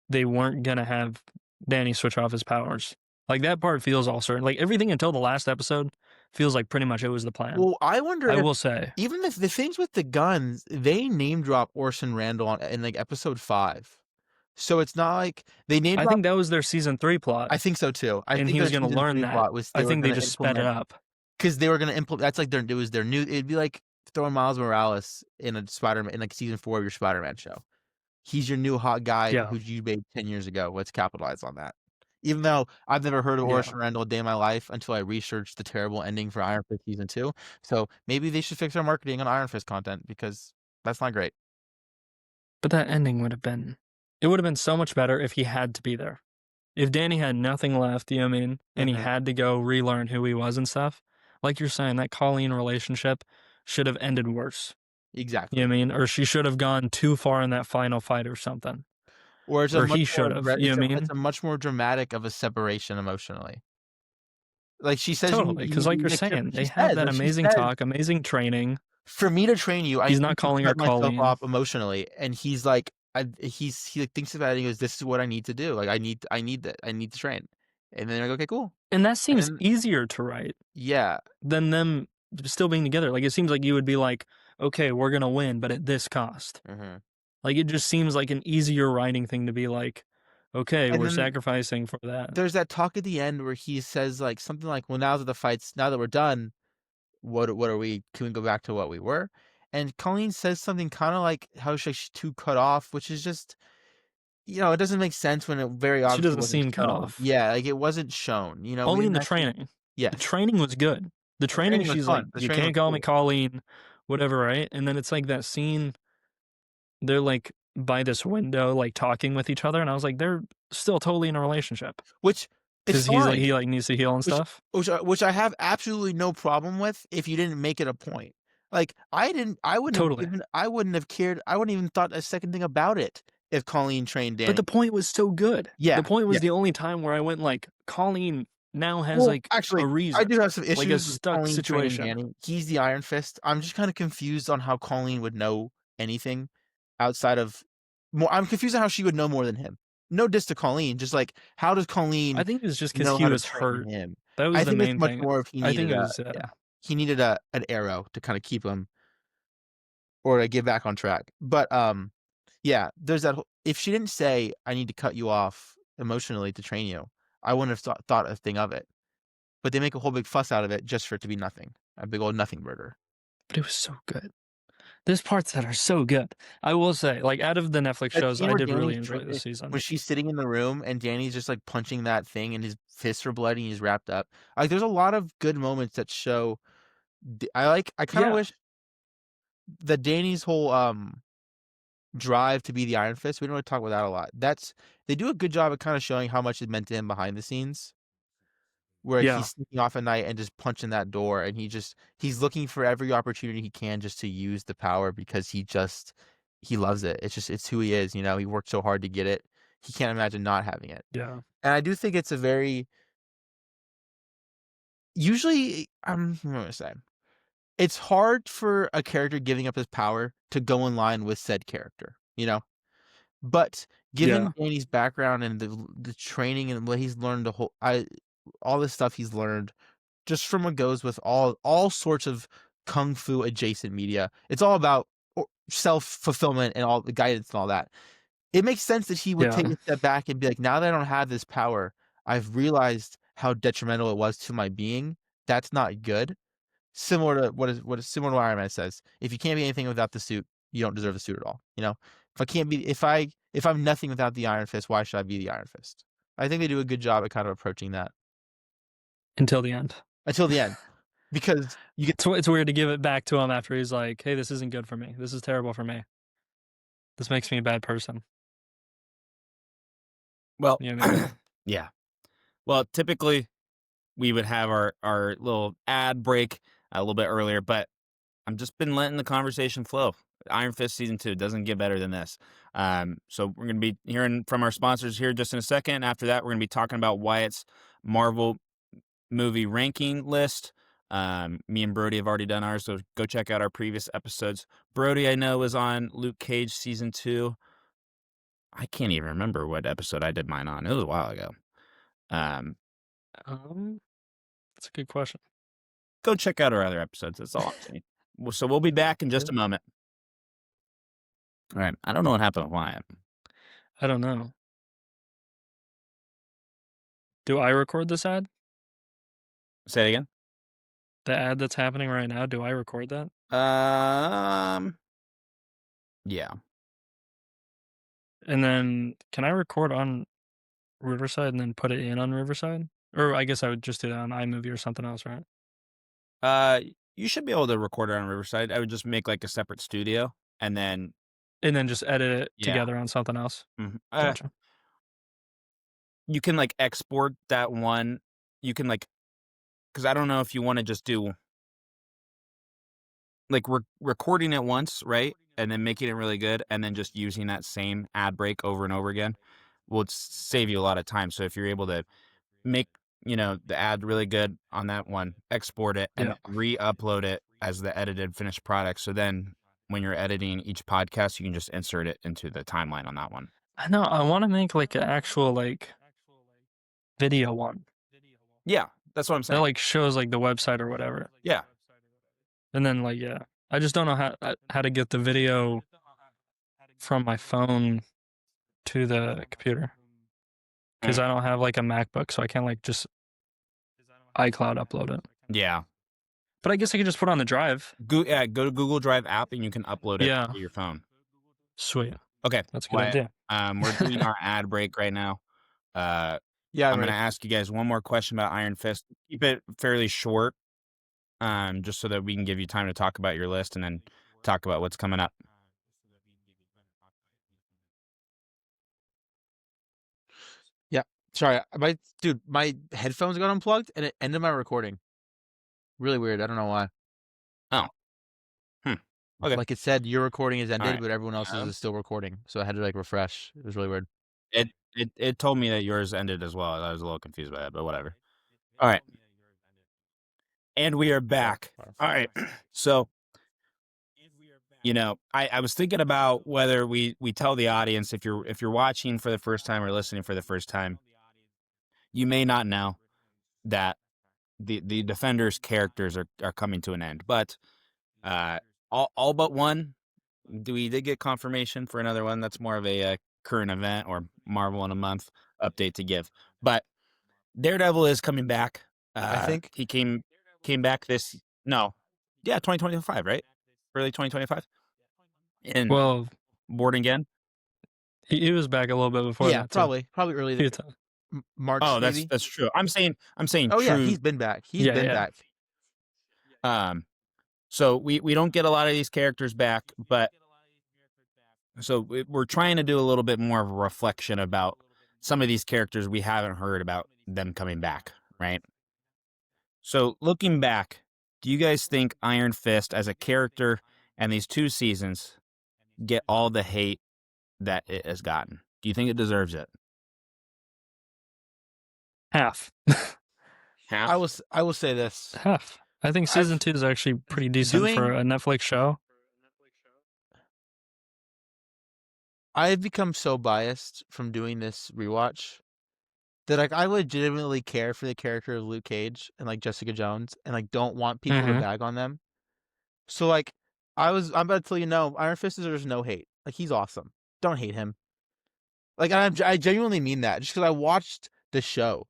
they weren't gonna have Danny switch off his powers. Like, that part feels all certain. Like, everything until the last episode feels like pretty much it was the plan. Well, I wonder I if will say. even the things with the guns, they name drop Orson Randall in like episode 5. So it's not like they name I drop. think that was their season 3 plot. I think so too. I and think he was their gonna season learn 3 that. plot was I were think they gonna just sped it implement- up. because they were going to implement. That's like it was their new. It'd be like throwing Miles Morales in a Spider-Man in like season 4 of your Spider-Man show. He's your new hot guy Yeah. who you made 10 years ago. Let's capitalize on that. Even though I've never heard of Yeah. Orson Randall a day in my life until I researched the terrible ending for Iron Fist season 2. So maybe they should fix their marketing on Iron Fist content because that's not great. But that ending would have been. It would have been so much better if he had to be there. If Danny had nothing left, you know what I mean, and he Mhm. had to go relearn who he was and stuff, like you're saying, that Colleen relationship should have ended worse. Exactly. You know what I mean? Or she should have gone too far in that final fight or something. Or it's Or a much he more should have, dra- you know it's, what I a, mean? it's a much more dramatic of a separation emotionally. Like she says, Totally, because like you're saying, they have that amazing talk, amazing training. For me to train you, I He's need not to calling her cut myself Colleen. off emotionally, and he's like, he like, thinks about it. And he goes, "This is what I need to do. Like, I need that. I need to train." And then I go, "Okay, cool." And that seems then- easier to write Yeah, than them still being together. Like, it seems like you would be like, okay, we're going to win, but at this cost. mm-hmm. Like, it just seems like an easier writing thing to be like, okay, And we're then sacrificing for that. there's that talk at the end where he says like something like, "Well, now that the fights, now that we're done, what are we? Can we go back to what we were?" And Colleen says something kind of like how she's too cut off, which is just, it doesn't make sense when it very obviously doesn't wasn't seem cut shown. off. Yeah, like it wasn't shown. We Only in the didn't actually- training. Yeah, The training was good. The training, training was she's fun. like, The you training can't was call me cool. Colleen, whatever, right? And then it's like that scene, they're like by this window, like talking with each other. And I was like, they're still totally in a relationship. which is Because he's like, fine. he like needs to heal and Which- stuff. Which I have absolutely no problem with if you didn't make it a point. Like I wouldn't Totally. I wouldn't have cared. I wouldn't even thought a second thing about it if Colleen trained Danny. But the point was so good. Yeah, The point was yeah. the only time where I went like, Colleen now has Well, like actually, a reason. I do have some issues like a with stuck Colleen training situation. Danny. He's the Iron Fist. I'm just kind of confused on how Colleen would know anything outside of more. I'm confused on how she would know more than him. No diss to Colleen, just like how does Colleen I think it was just know because he how to was train hurt. him? That was I the think main it's much thing. more if he I needed think it was he needed an arrow to kind of keep him or to get back on track. But yeah, there's that. If she didn't say I need to cut you off emotionally to train you, I wouldn't have thought a thing of it. But they make a whole big fuss out of it just for it to be nothing, a big old nothing burger. But it was so good. There's parts that are so good. I will say, like out of the Netflix That shows, scene I where did really Danny's enjoy this season. when she's sitting in the room and Danny's just like punching that thing and his fists are bloody and he's wrapped up. Like there's a lot of good moments that show. I kind of Yeah. wish that Danny's whole drive to be the Iron Fist. We don't really talk about that a lot. They do a good job of kind of showing how much it meant to him behind the scenes. Where Yeah. he's sneaking off at night and just punching that door, and he's looking for every opportunity he can just to use the power because he loves it. It's who he is. He worked so hard to get it. He can't imagine not having it. Yeah. And I do think it's a very usually I'm going to say it's hard for a character giving up his power to go in line with said character, But given Yeah. Danny's background and the training and what he's learned, all this stuff he's learned, just from what goes with all sorts of kung fu adjacent media, it's all about self fulfillment and all the guidance and all that. It makes sense that he would take Yeah. a step back and be like, now that I don't have this power, I've realized how detrimental it was to my being. That's not good. Similar to what Iron Man says. If you can't be anything without the suit, you don't deserve the suit at all. If I'm nothing without the Iron Fist, why should I be the Iron Fist? I think they do a good job at kind of approaching that Until the end. until the end, because you get It's weird to give it back to him after he's like, hey, this isn't good for me. This is terrible for me. This makes me a bad person. Well, You know what I mean? yeah. Well, typically we would have our little ad break a little bit earlier, but I'm just been letting the conversation flow. Iron Fist season 2 doesn't get better than this. So we're going to be hearing from our sponsors here just in a second. After that, we're going to be talking about Wyatt's Marvel movie ranking list. Me and Brody have already done ours, so go check out our previous episodes. Brody, I know, was on Luke Cage season 2. I can't even remember what episode I did mine on. It was a while ago. That's a good question. Go check out our other episodes. That's all I'm saying. So we'll be back in just a moment. All right. I don't know what happened with Wyatt. I don't know. Do I record this ad? Say it again. The ad that's happening right now, do I record that? Yeah. And then can I record on Riverside and then put it in on Riverside? Or I guess I would just do that on iMovie or something else, right? You should be able to record it on Riverside. I would just make like a separate studio and then just edit it together on something else. Mhm. Gotcha. You can like export that one. You can like, because I don't know if you want to just do like recording it once, right? And then making it really good and then just using that same ad break over and over again will save you a lot of time. So if you're able to make, the ad really good on that one, export it and re-upload it as the edited finished product. So then when you're editing each podcast, you can just insert it into the timeline on that one. I know. I want to make like an actual like video one. Yeah, that's what I'm saying. That like shows like the website or whatever. Yeah. And then like, yeah, I just don't know how to get the video from my phone to the computer. Because I don't have like a MacBook, so I can't like just iCloud upload it. Yeah. But I guess I could just put it on the drive. Go to Google Drive app and you can upload it to your phone. Sweet. Okay. That's a good idea. We're doing our ad break right now. I'm going to ask you guys one more question about Iron Fist. Keep it fairly short, just so that we can give you time to talk about your list and then talk about what's coming up. Yeah. Sorry, my headphones got unplugged and it ended my recording. Really weird. I don't know why. Oh. Okay. Like it said, your recording is ended, but everyone else's is still recording. So I had to like refresh. It was really weird. It told me that yours ended as well. I was a little confused by that, but whatever. All right. And we are back. All right. So, I was thinking about whether we tell the audience, if you're watching for the first time or listening for the first time, you may not know that the Defenders characters are coming to an end. But all but one, we did get confirmation for another one. That's more of a current event or Marvel in a month update to give. But Daredevil is coming back. I think he came back 2025, right? Early 2025. And Born Again. He was back a little bit before that. Probably early March. Oh, maybe? that's true. I'm saying. Oh true. yeah, he's been back. He's been back. So we don't get a lot of these characters back, but so we're trying to do a little bit more of a reflection about some of these characters we haven't heard about them coming back, right? So looking back, do you guys think Iron Fist as a character and these 2 seasons get all the hate that it has gotten? Do you think it deserves it? Half. Half? I will say this. Half. I think season 2 is actually pretty decent for a Netflix show. I've become so biased from doing this rewatch that like I legitimately care for the character of Luke Cage and like Jessica Jones and like don't want people to bag on them. So like I'm about to tell you, no, Iron Fist deserves no hate. Like he's awesome. Don't hate him. Like I genuinely mean that just because I watched the show.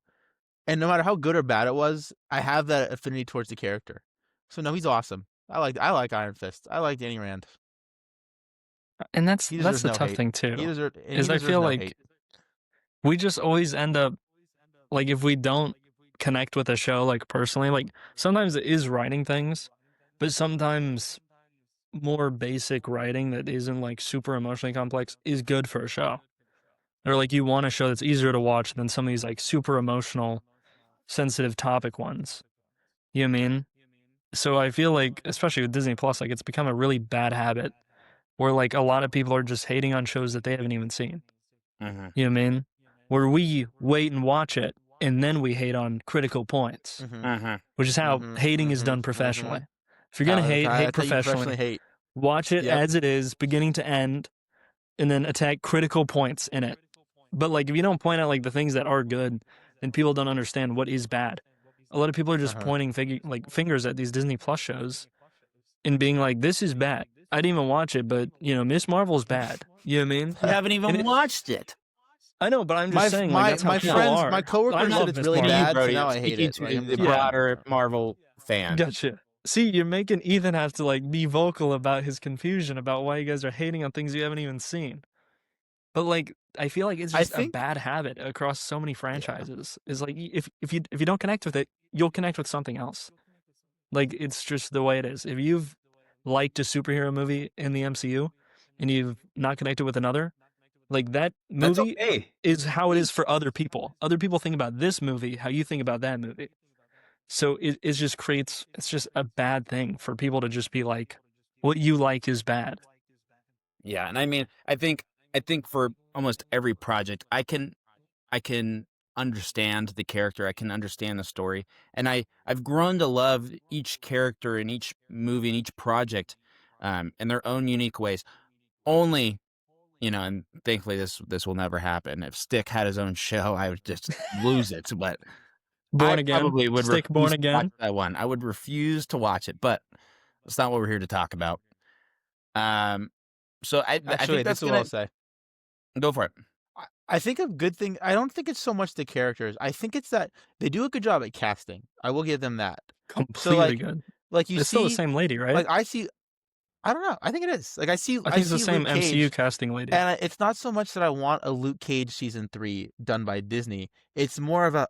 And no matter how good or bad it was, I have that affinity towards the character. So no, he's awesome. I like Iron Fist. I like Danny Rand. And that's the tough thing too. I feel like we just always end up like if we don't connect with a show like personally, like sometimes it is writing things, but sometimes more basic writing that isn't like super emotionally complex is good for a show. Or like you want a show that's easier to watch than some of these like super emotional sensitive topic ones. You know what I mean? So I feel like, especially with Disney Plus, like it's become a really bad habit where like a lot of people are just hating on shows that they haven't even seen. Mm-hmm. You know what I mean? Where we wait and watch it and then we hate on critical points, Mm-hmm. which is how hating is done professionally. If you're gonna hate That's how you professionally, hate. watch it Yep. as it is, beginning to end, and then attack critical points in it. But like if you don't point out like the things that are good, then people don't understand what is bad. A lot of people are just pointing fingers at these Disney Plus shows and being like, "This is bad." I didn't even watch it, but you know, Miss Marvel's bad. You know what I mean? You haven't even watched it. I know, but I'm just saying, like, that's how my people friends, are. my coworkers I said love it's Miss really Marvel. bad, so Brody, now I'm I hate speaking it. to Like, I'm the just- broader Marvel fan. Gotcha. See, you're making Ethan have to like be vocal about his confusion about why you guys are hating on things you haven't even seen. But like, I feel like it's I just a think- bad habit across so many franchises. Is like if you don't connect with it, you'll connect with something else. Like it's just the way it is. If you've liked a superhero movie in the MCU and you've not connected with another, like that That's movie okay. is how it is for other people. Other people think about this movie how you think about that movie. So it just creates, it's just a bad thing for people to just be like, what you like is bad. Yeah, and I mean, I think for almost every project, I can understand the character, I can understand the story, and I've grown to love each character in each movie and each project, in their own unique ways. Only, and thankfully this will never happen. If Stick had his own show, I would just lose it. But Born I Again, probably would Stick refuse Born to watch Again. that one. I would refuse to watch it, but that's not what we're here to talk about. So I Actually, think that's this is what gonna I'll say. go for it. I think a good thing. I don't think it's so much the characters. I think it's that they do a good job at casting. I will give them that. Completely good. Like you It's see, still the same lady, right? like I see. I don't know. I think it is. Like I see. I think it's the see same Luke Cage, MCU casting lady. and it's not so much that I want a Luke Cage season 3 done by Disney. It's more of a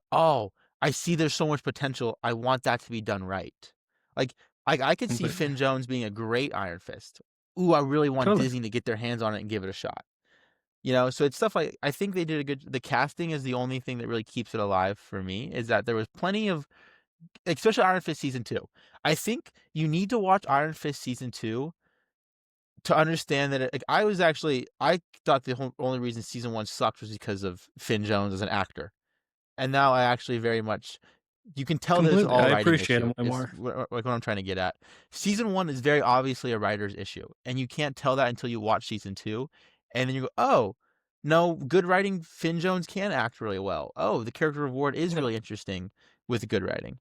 I see there's so much potential. I want that to be done right. Like I could see Completely. Finn Jones being a great Iron Fist. Ooh, I really want Totally. Disney to get their hands on it and give it a shot. So it's stuff like I think they did a good. The casting is the only thing that really keeps it alive for me. Is that there was plenty of, especially Iron Fist season 2. I think you need to watch Iron Fist season 2 to understand that I thought the only reason season 1 sucked was because of Finn Jones as an actor, and now I actually very much. You can tell that it's Completely. all I writing appreciate issue. him more. Like what I'm trying to get at. Season 1 is very obviously a writer's issue, and you can't tell that until you watch season 2, and then you go, "Oh, no, good writing. Finn Jones can act really well. Oh, the character reward is really interesting with good writing."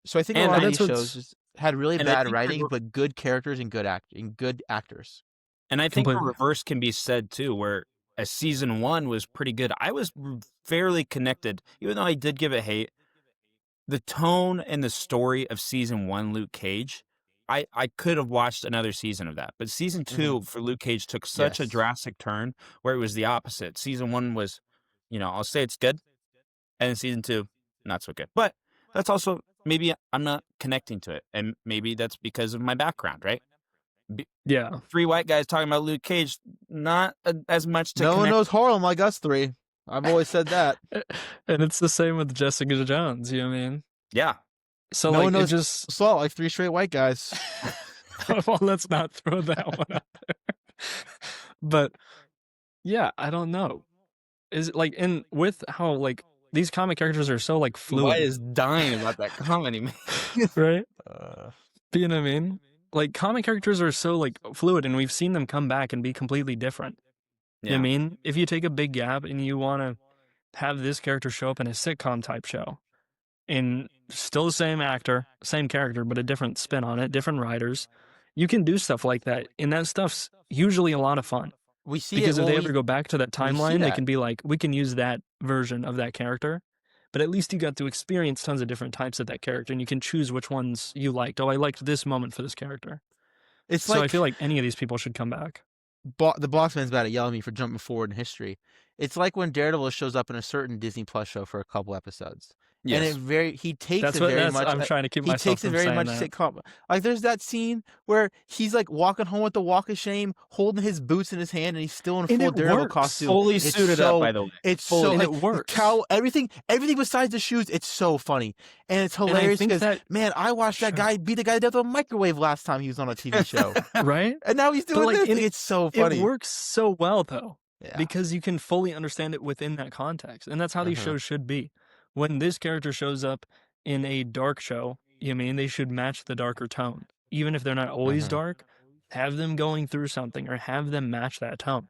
So I think a And lot of that's these what's- shows just had really and I bad think writing, but good characters and good actors. And I think the Completely. reverse can be said too, where a season 1 was pretty good. I was fairly connected, even though I did give it hate. The tone and the story of season 1, Luke Cage, I could have watched another season of that. But season 2 for Luke Cage took such a Yes. drastic turn where it was the opposite. Season 1 was, I'll say it's good, and then season 2, not so good. But that's also maybe I'm not connecting to it, and maybe that's because of my background, right? Yeah. 3 white guys talking about Luke Cage, not as much to No one connect. knows Harlem like us three. I've always said that. And it's the same with Jessica Jones, you know what I mean? Yeah. So No like one knows it just Salt like 3 straight white guys. well, let's not throw that one out there. But yeah, I don't know. Is it like in with how like these comic characters are so like fluid, White is dying about that comedy, man. right? Uh, You know what I mean? Like comic characters are so like fluid, and we've seen them come back and be completely different. You know what I mean? If you take a big gap and you want to have this character show up in a sitcom type show, and still the same actor, same character, but a different spin on it, different writers, you can do stuff like that, and that stuff's usually a lot of fun. we see Because it if when they ever go back to that we see timeline, they that. can be like, we can use that version of that character. But at least you got to experience tons of different types of that character, and you can choose which ones you liked. Oh, I liked this moment for this character. It's So like I feel like any of these people should come back. the boss man's about to yell at me for jumping forward in history. It's like when Daredevil shows up in a certain Disney Plus show for a couple episodes, Yes. And he takes That's it what very much. I'm trying to keep He myself takes it from very saying much that. sitcom. Like there's that scene where he's like walking home with the walk of shame, holding his boots in his hand, and he's still in And full it Daredevil works. costume. Fully It's suited up, by the way. It's Fully- so and like it works. everything besides the shoes. It's so funny and it's I hilarious think because that- man, I watched that Sure. guy beat the guy to death with a microwave last time he was on a TV show, Right? and now he's doing like, this. and It's so funny. It works so well though. Yeah. Because you can fully understand it within that context. And that's how these shows should be. When this character shows up in a dark show, they should match the darker tone. Even if they're not always dark, have them going through something or have them match that tone.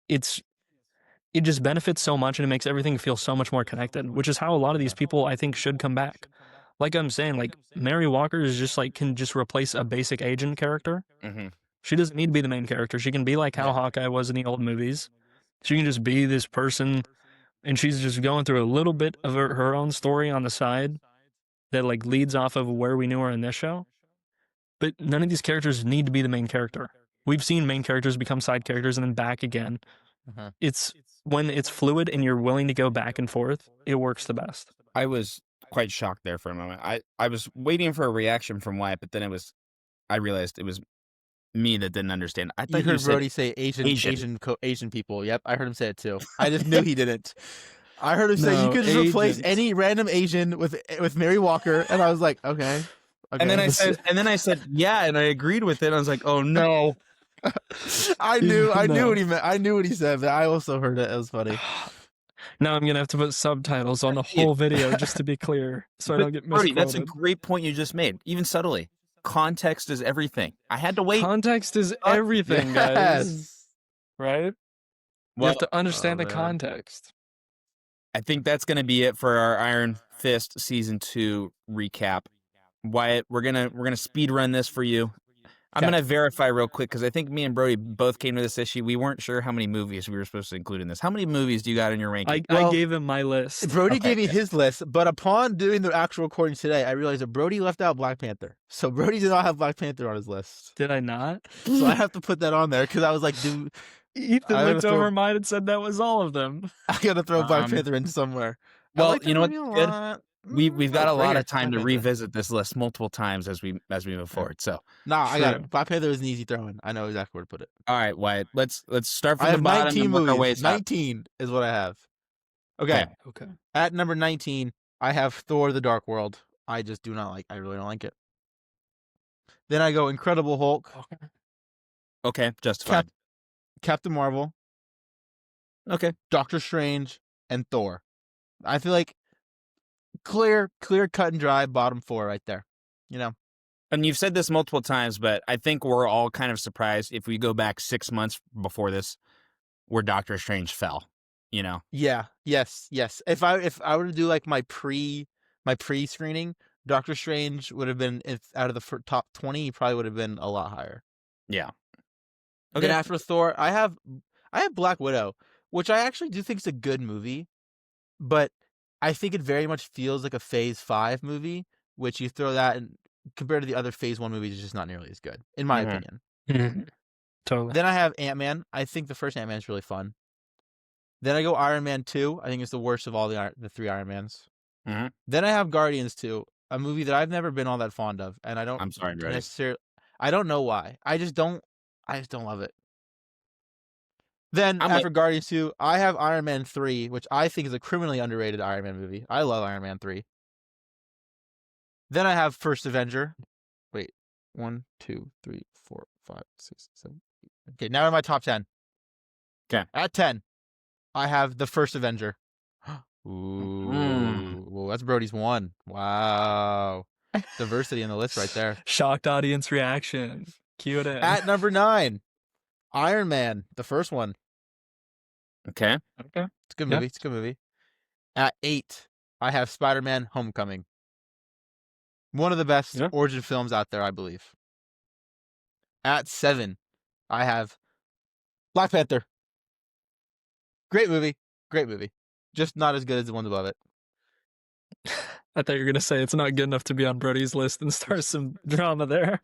It just benefits so much and it makes everything feel so much more connected, which is how a lot of these people I think should come back. Like I'm saying, like Mary Walker is just like can just replace a basic agent character. Mm-hmm. She doesn't need to be the main character. She can be like how Hawkeye was in the old movies. She can just be this person, and she's just going through a little bit of her own story on the side that like leads off of where we knew her in this show. But none of these characters need to be the main character. We've seen main characters become side characters and then back again. It's when it's fluid and you're willing to go back and forth, it works the best. I was quite shocked there for a moment. I was waiting for a reaction from Wyatt, but then I realized it was me that didn't understand. I thought You heard said Brody say Asian people. Yep, I heard him say it too. I just knew he didn't. I heard him say you No, could just replace Asians. any random Asian with Mary Walker, and I was like, okay. And then I said, yeah, and I agreed with it. I was like, oh no. I knew No. what he meant. I knew what he said, but I also heard it. It was funny. Now I'm gonna have to put subtitles on the whole video just to be clear, so I But don't get Brody, misquoted. that's a great point you just made, even subtly. Context is everything. I had to wait. Context is everything, guys. Yes. Right? You Well, have to understand the man. context. I think that's going to be it for our Iron Fist season 2 recap. Wyatt, we're gonna speed run this for you. I'm Okay. gonna verify real quick because I think me and Brody both came to this issue. We weren't sure how many movies we were supposed to include in this. How many movies do you got in your ranking? I Well, gave him my list. Brody Okay. gave me his list, but upon doing the actual recording today, I realized that Brody left out Black Panther. So Brody did not have Black Panther on his list. Did I not? So I have to put that on there because I was like, dude, Ethan I looked gotta over throw- mine and said that was all of them. I gotta throw Black Um, Panther in somewhere. I well, like you know that what's movie a good? lot. We've got a lot of time to Black Panther. revisit this list multiple times as we move forward. So, Nah, I got True. it. Black Panther is an easy throw in. I know exactly where to put it. all right, Wyatt, let's start from I the have bottom 19 and work our movies. ways up. 19 is what I have. Okay. Okay. At number 19, I have Thor: The Dark World. I just do not like. I really don't like it. Then I go Incredible Hulk, Okay, justified. Captain Marvel, Okay, Doctor Strange, and Thor. I feel like clear cut and dry bottom 4 right there. You know. and you've said this multiple times, but I think we're all kind of surprised if we go back 6 months before this, where Doctor Strange fell. You know, Yeah. Yes. If I were to do like my pre screening, Doctor Strange would have been out of the top 20. He probably would have been a lot higher. yeah. Then after Thor, I have Black Widow, which I actually do think is a good movie, but I think it very much feels like a Phase 5 movie, which you throw that and compared to the other Phase 1 movies, it's just not nearly as good, in my Mhm. opinion. Totally. Then I have Ant-Man. I think the first Ant-Man is really fun. Then I go Iron Man 2. I think it's the worst of all the 3 Iron Mans. Mhm. Then I have Guardians 2, a movie that I've never been all that fond of, and I don't I'm sorry, Brody. necessarily. I don't know why. I just don't love it. Then I'm after Guardians 2, I have Iron Man 3, which I think is a criminally underrated Iron Man movie. I love Iron Man 3. Then I have First Avenger. Wait, 1, 2, 3, 4, 5, 6, 7, 8. Okay, now in my top 10. 'Kay. At 10, I have The First Avenger. Ooh, Mm. Well, that's Brody's 1. Wow. Diversity in the list right there. Shocked audience reaction. Cue it in. At number 9, Iron Man, the first one. Okay. Okay. It's a good Yeah. movie. It's a good movie. At 8, I have Spider-Man: Homecoming. One of the best Yeah. origin films out there, I believe. At 7, I have Black Panther. Great movie. Great movie. Just not as good as the ones above it. I thought you were gonna say it's not good enough to be on Brody's list and start some drama there.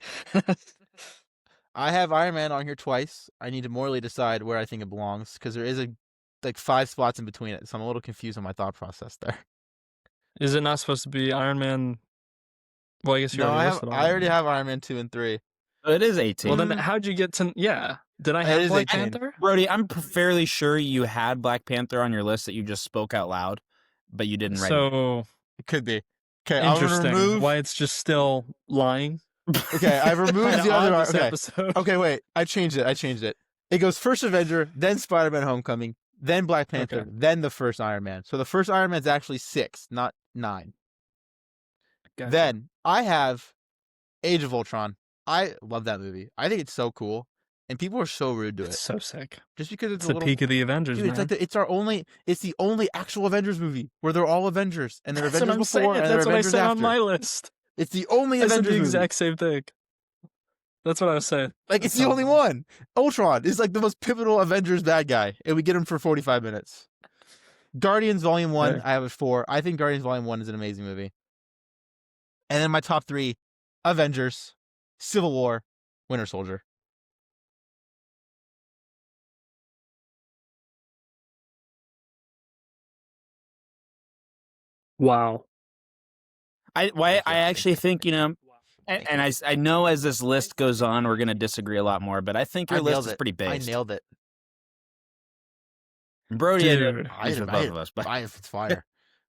I have Iron Man on here twice. I need to morally decide where I think it belongs because there is like 5 spots in between it, so I'm a little confused on my thought process there. Is it not supposed to be Iron Man? Well, I guess you No, already listed all I of already them. have Iron Man 2 and 3. It is 18. Well, then how'd you get to? Yeah, did I It have is Black 18. Panther? Brody, I'm fairly sure you had Black Panther on your list that you just spoke out loud, but you didn't write it. So It could be. Okay, I'm gonna interesting. remove. Why it's just still lying? Okay, I removed Kinda the other. odd this Okay, episode. okay, wait. I changed it. It goes first Avenger, then Spider-Man: Homecoming, then Black Panther, Okay. then the first Iron Man. So the first Iron Man's actually 6, not 9. Gotcha. Then I have Age of Ultron. I love that movie. I think it's so cool, and people are so rude to It's it so sick. just because It's it's a the little. peak of the Avengers, Dude, man. it's like it's the only actual Avengers movie where they're all Avengers and they're That's what Avengers I'm before saying. and they're That's what I Avengers said after. on my list. It's the only I said Avengers the movie. exact same thing. That's what I was saying. Like, it's the only one. Ultron is like the most pivotal Avengers bad guy, and we get him for 45 minutes. Guardians Volume 1, Fair. I have it 4. I think Guardians Volume 1 is an amazing movie. And then my top 3, Avengers, Civil War, Winter Soldier. Wow. I actually think, and I know as this list goes on, we're going to disagree a lot more, but I think your list is pretty based. I nailed it. Brody, Dude. with both of us, but It's fire.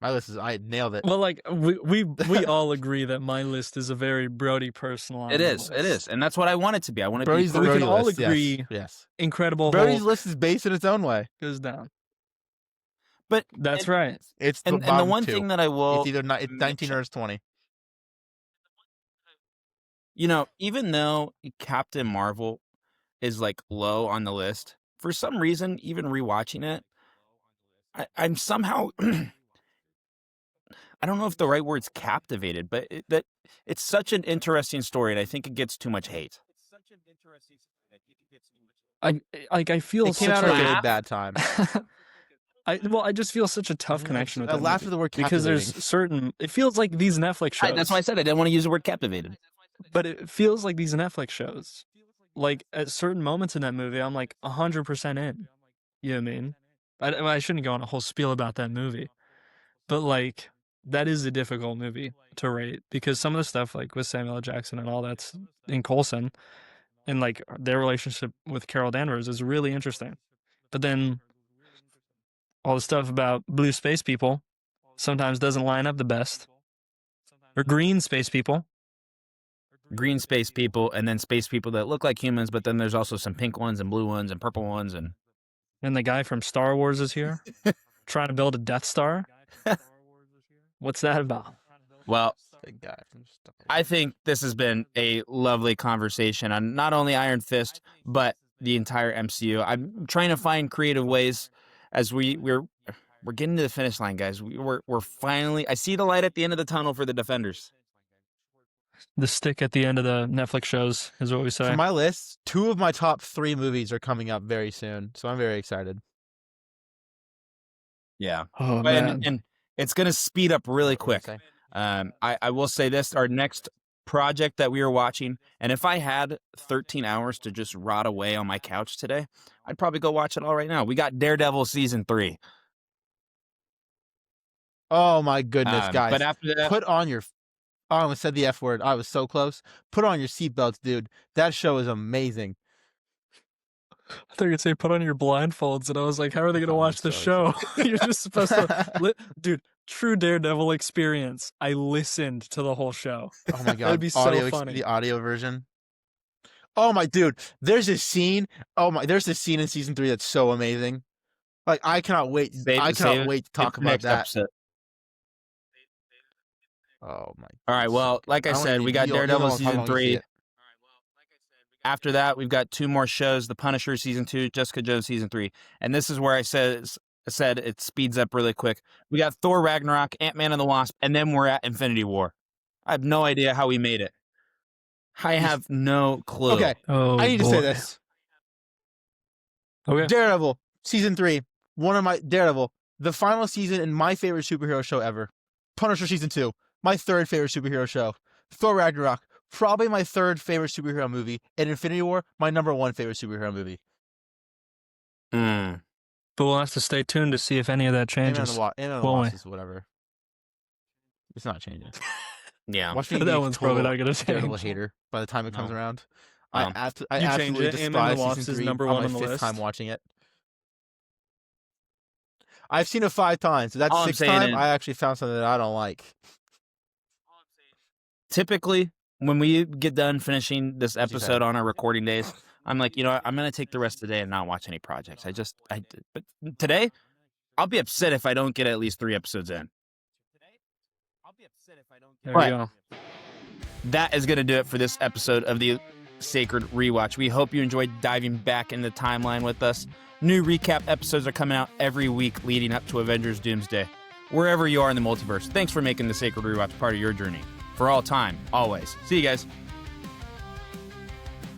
My list is, I nailed it. Well, like we all agree that my list is a very Brody personalized. it is, and that's what I want it to be. I want to be. Brody's the we can Brody all list, agree. Yes. Incredible Brody's Hulk list is based in its own way. goes down. But That's right. It's and the one thing that I will, it's either it's 19 or it's 20. even though Captain Marvel is like low on the list, for some reason, even rewatching it, I'm somehow I don't know if the right word's captivated, but it's such an interesting story, and I think it gets too much hate. I feel It came such out at a like really bad time. I just feel such a tough connection with I that laughed movie at the word because there's captivating. certain. It feels like these Netflix shows. That's why I said I didn't want to use the word captivated. But it feels like these Netflix shows. Like at certain moments in that movie, I'm like 100% in. You know what I mean? I shouldn't go on a whole spiel about that movie, but like that is a difficult movie to rate because some of the stuff like with Samuel L. Jackson and all that's in Coulson and like their relationship with Carol Danvers is really interesting. But then all the stuff about blue space people sometimes doesn't line up the best. Or green space people. Green space people, and then space people that look like humans, but then there's also some pink ones and blue ones and purple ones, and the guy from Star Wars is here trying to build a Death Star. What's that about? Well, Big guy from Star Wars. I think this has been a lovely conversation on not only Iron Fist, but the entire MCU. I'm trying to find creative ways as we're getting to the finish line, guys. We're finally. I see the light at the end of the tunnel for the Defenders. The stick at the end of the Netflix shows is what we say. For my list, 2 of my top 3 movies are coming up very soon, so I'm very excited. Yeah, Oh man. and it's gonna speed up really quick. I will say this: our next project that we are watching, and if I had 13 hours to just rot away on my couch today, I'd probably go watch it all right now. We got Daredevil season 3. Oh my goodness, guys! But after that, Put on your. I almost said the F word. I was so close. Put on your seatbelts, dude. That show is amazing. I thought you'd say put on your blindfolds, and I was like, how are they going to Oh, watch the sorry. show? You're just supposed to. Dude, true Daredevil experience. I listened to the whole show. Oh my god, That'd be so funny. The audio version. Oh my dude, there's this scene. There's this scene in season 3 that's so amazing. Like I cannot wait. I cannot wait to talk about next that. episode. Oh my. All right. Well, like I said, we got Daredevil season 3. After that, we've got 2 more shows: The Punisher season 2, Jessica Jones season 3, and this is where I said it speeds up really quick. We got Thor Ragnarok, Ant-Man and the Wasp, and then we're at Infinity War. I have no idea how we made it. I have no clue. Okay, Oh, I need to say boy. this. Okay. Daredevil season 3, Daredevil, the final season in my favorite superhero show ever. Punisher season 2, my 3rd favorite superhero show. Thor Ragnarok, probably my 3rd favorite superhero movie. And Infinity War, my number 1 favorite superhero movie. But we'll have to stay tuned to see if any of that changes. Ant-Man and the Won't we? Wasp is whatever. It's not changing. Yeah. Watch me That be one's probably total not gonna Daredevil change. hater by the time it comes No. around. No. I You change absolutely it, Aim in the despise Wasp season is 3 number on one my on the 5th list. time watching it. I've seen it 5 times. So that's All I'm 6th saying time. is- I actually found something that I don't like. Typically, when we get done finishing this What'd you say? episode on our recording days, I'm like, you know what? I'm going to take the rest of the day and not watch any projects. But today, I'll be upset if I don't get at least 3 episodes in. There But- you go. That is going to do it for this episode of the Sacred Rewatch. We hope you enjoyed diving back in the timeline with us. New recap episodes are coming out every week leading up to Avengers Doomsday. Wherever you are in the multiverse, thanks for making the Sacred Rewatch part of your journey. For all time, always. See you guys.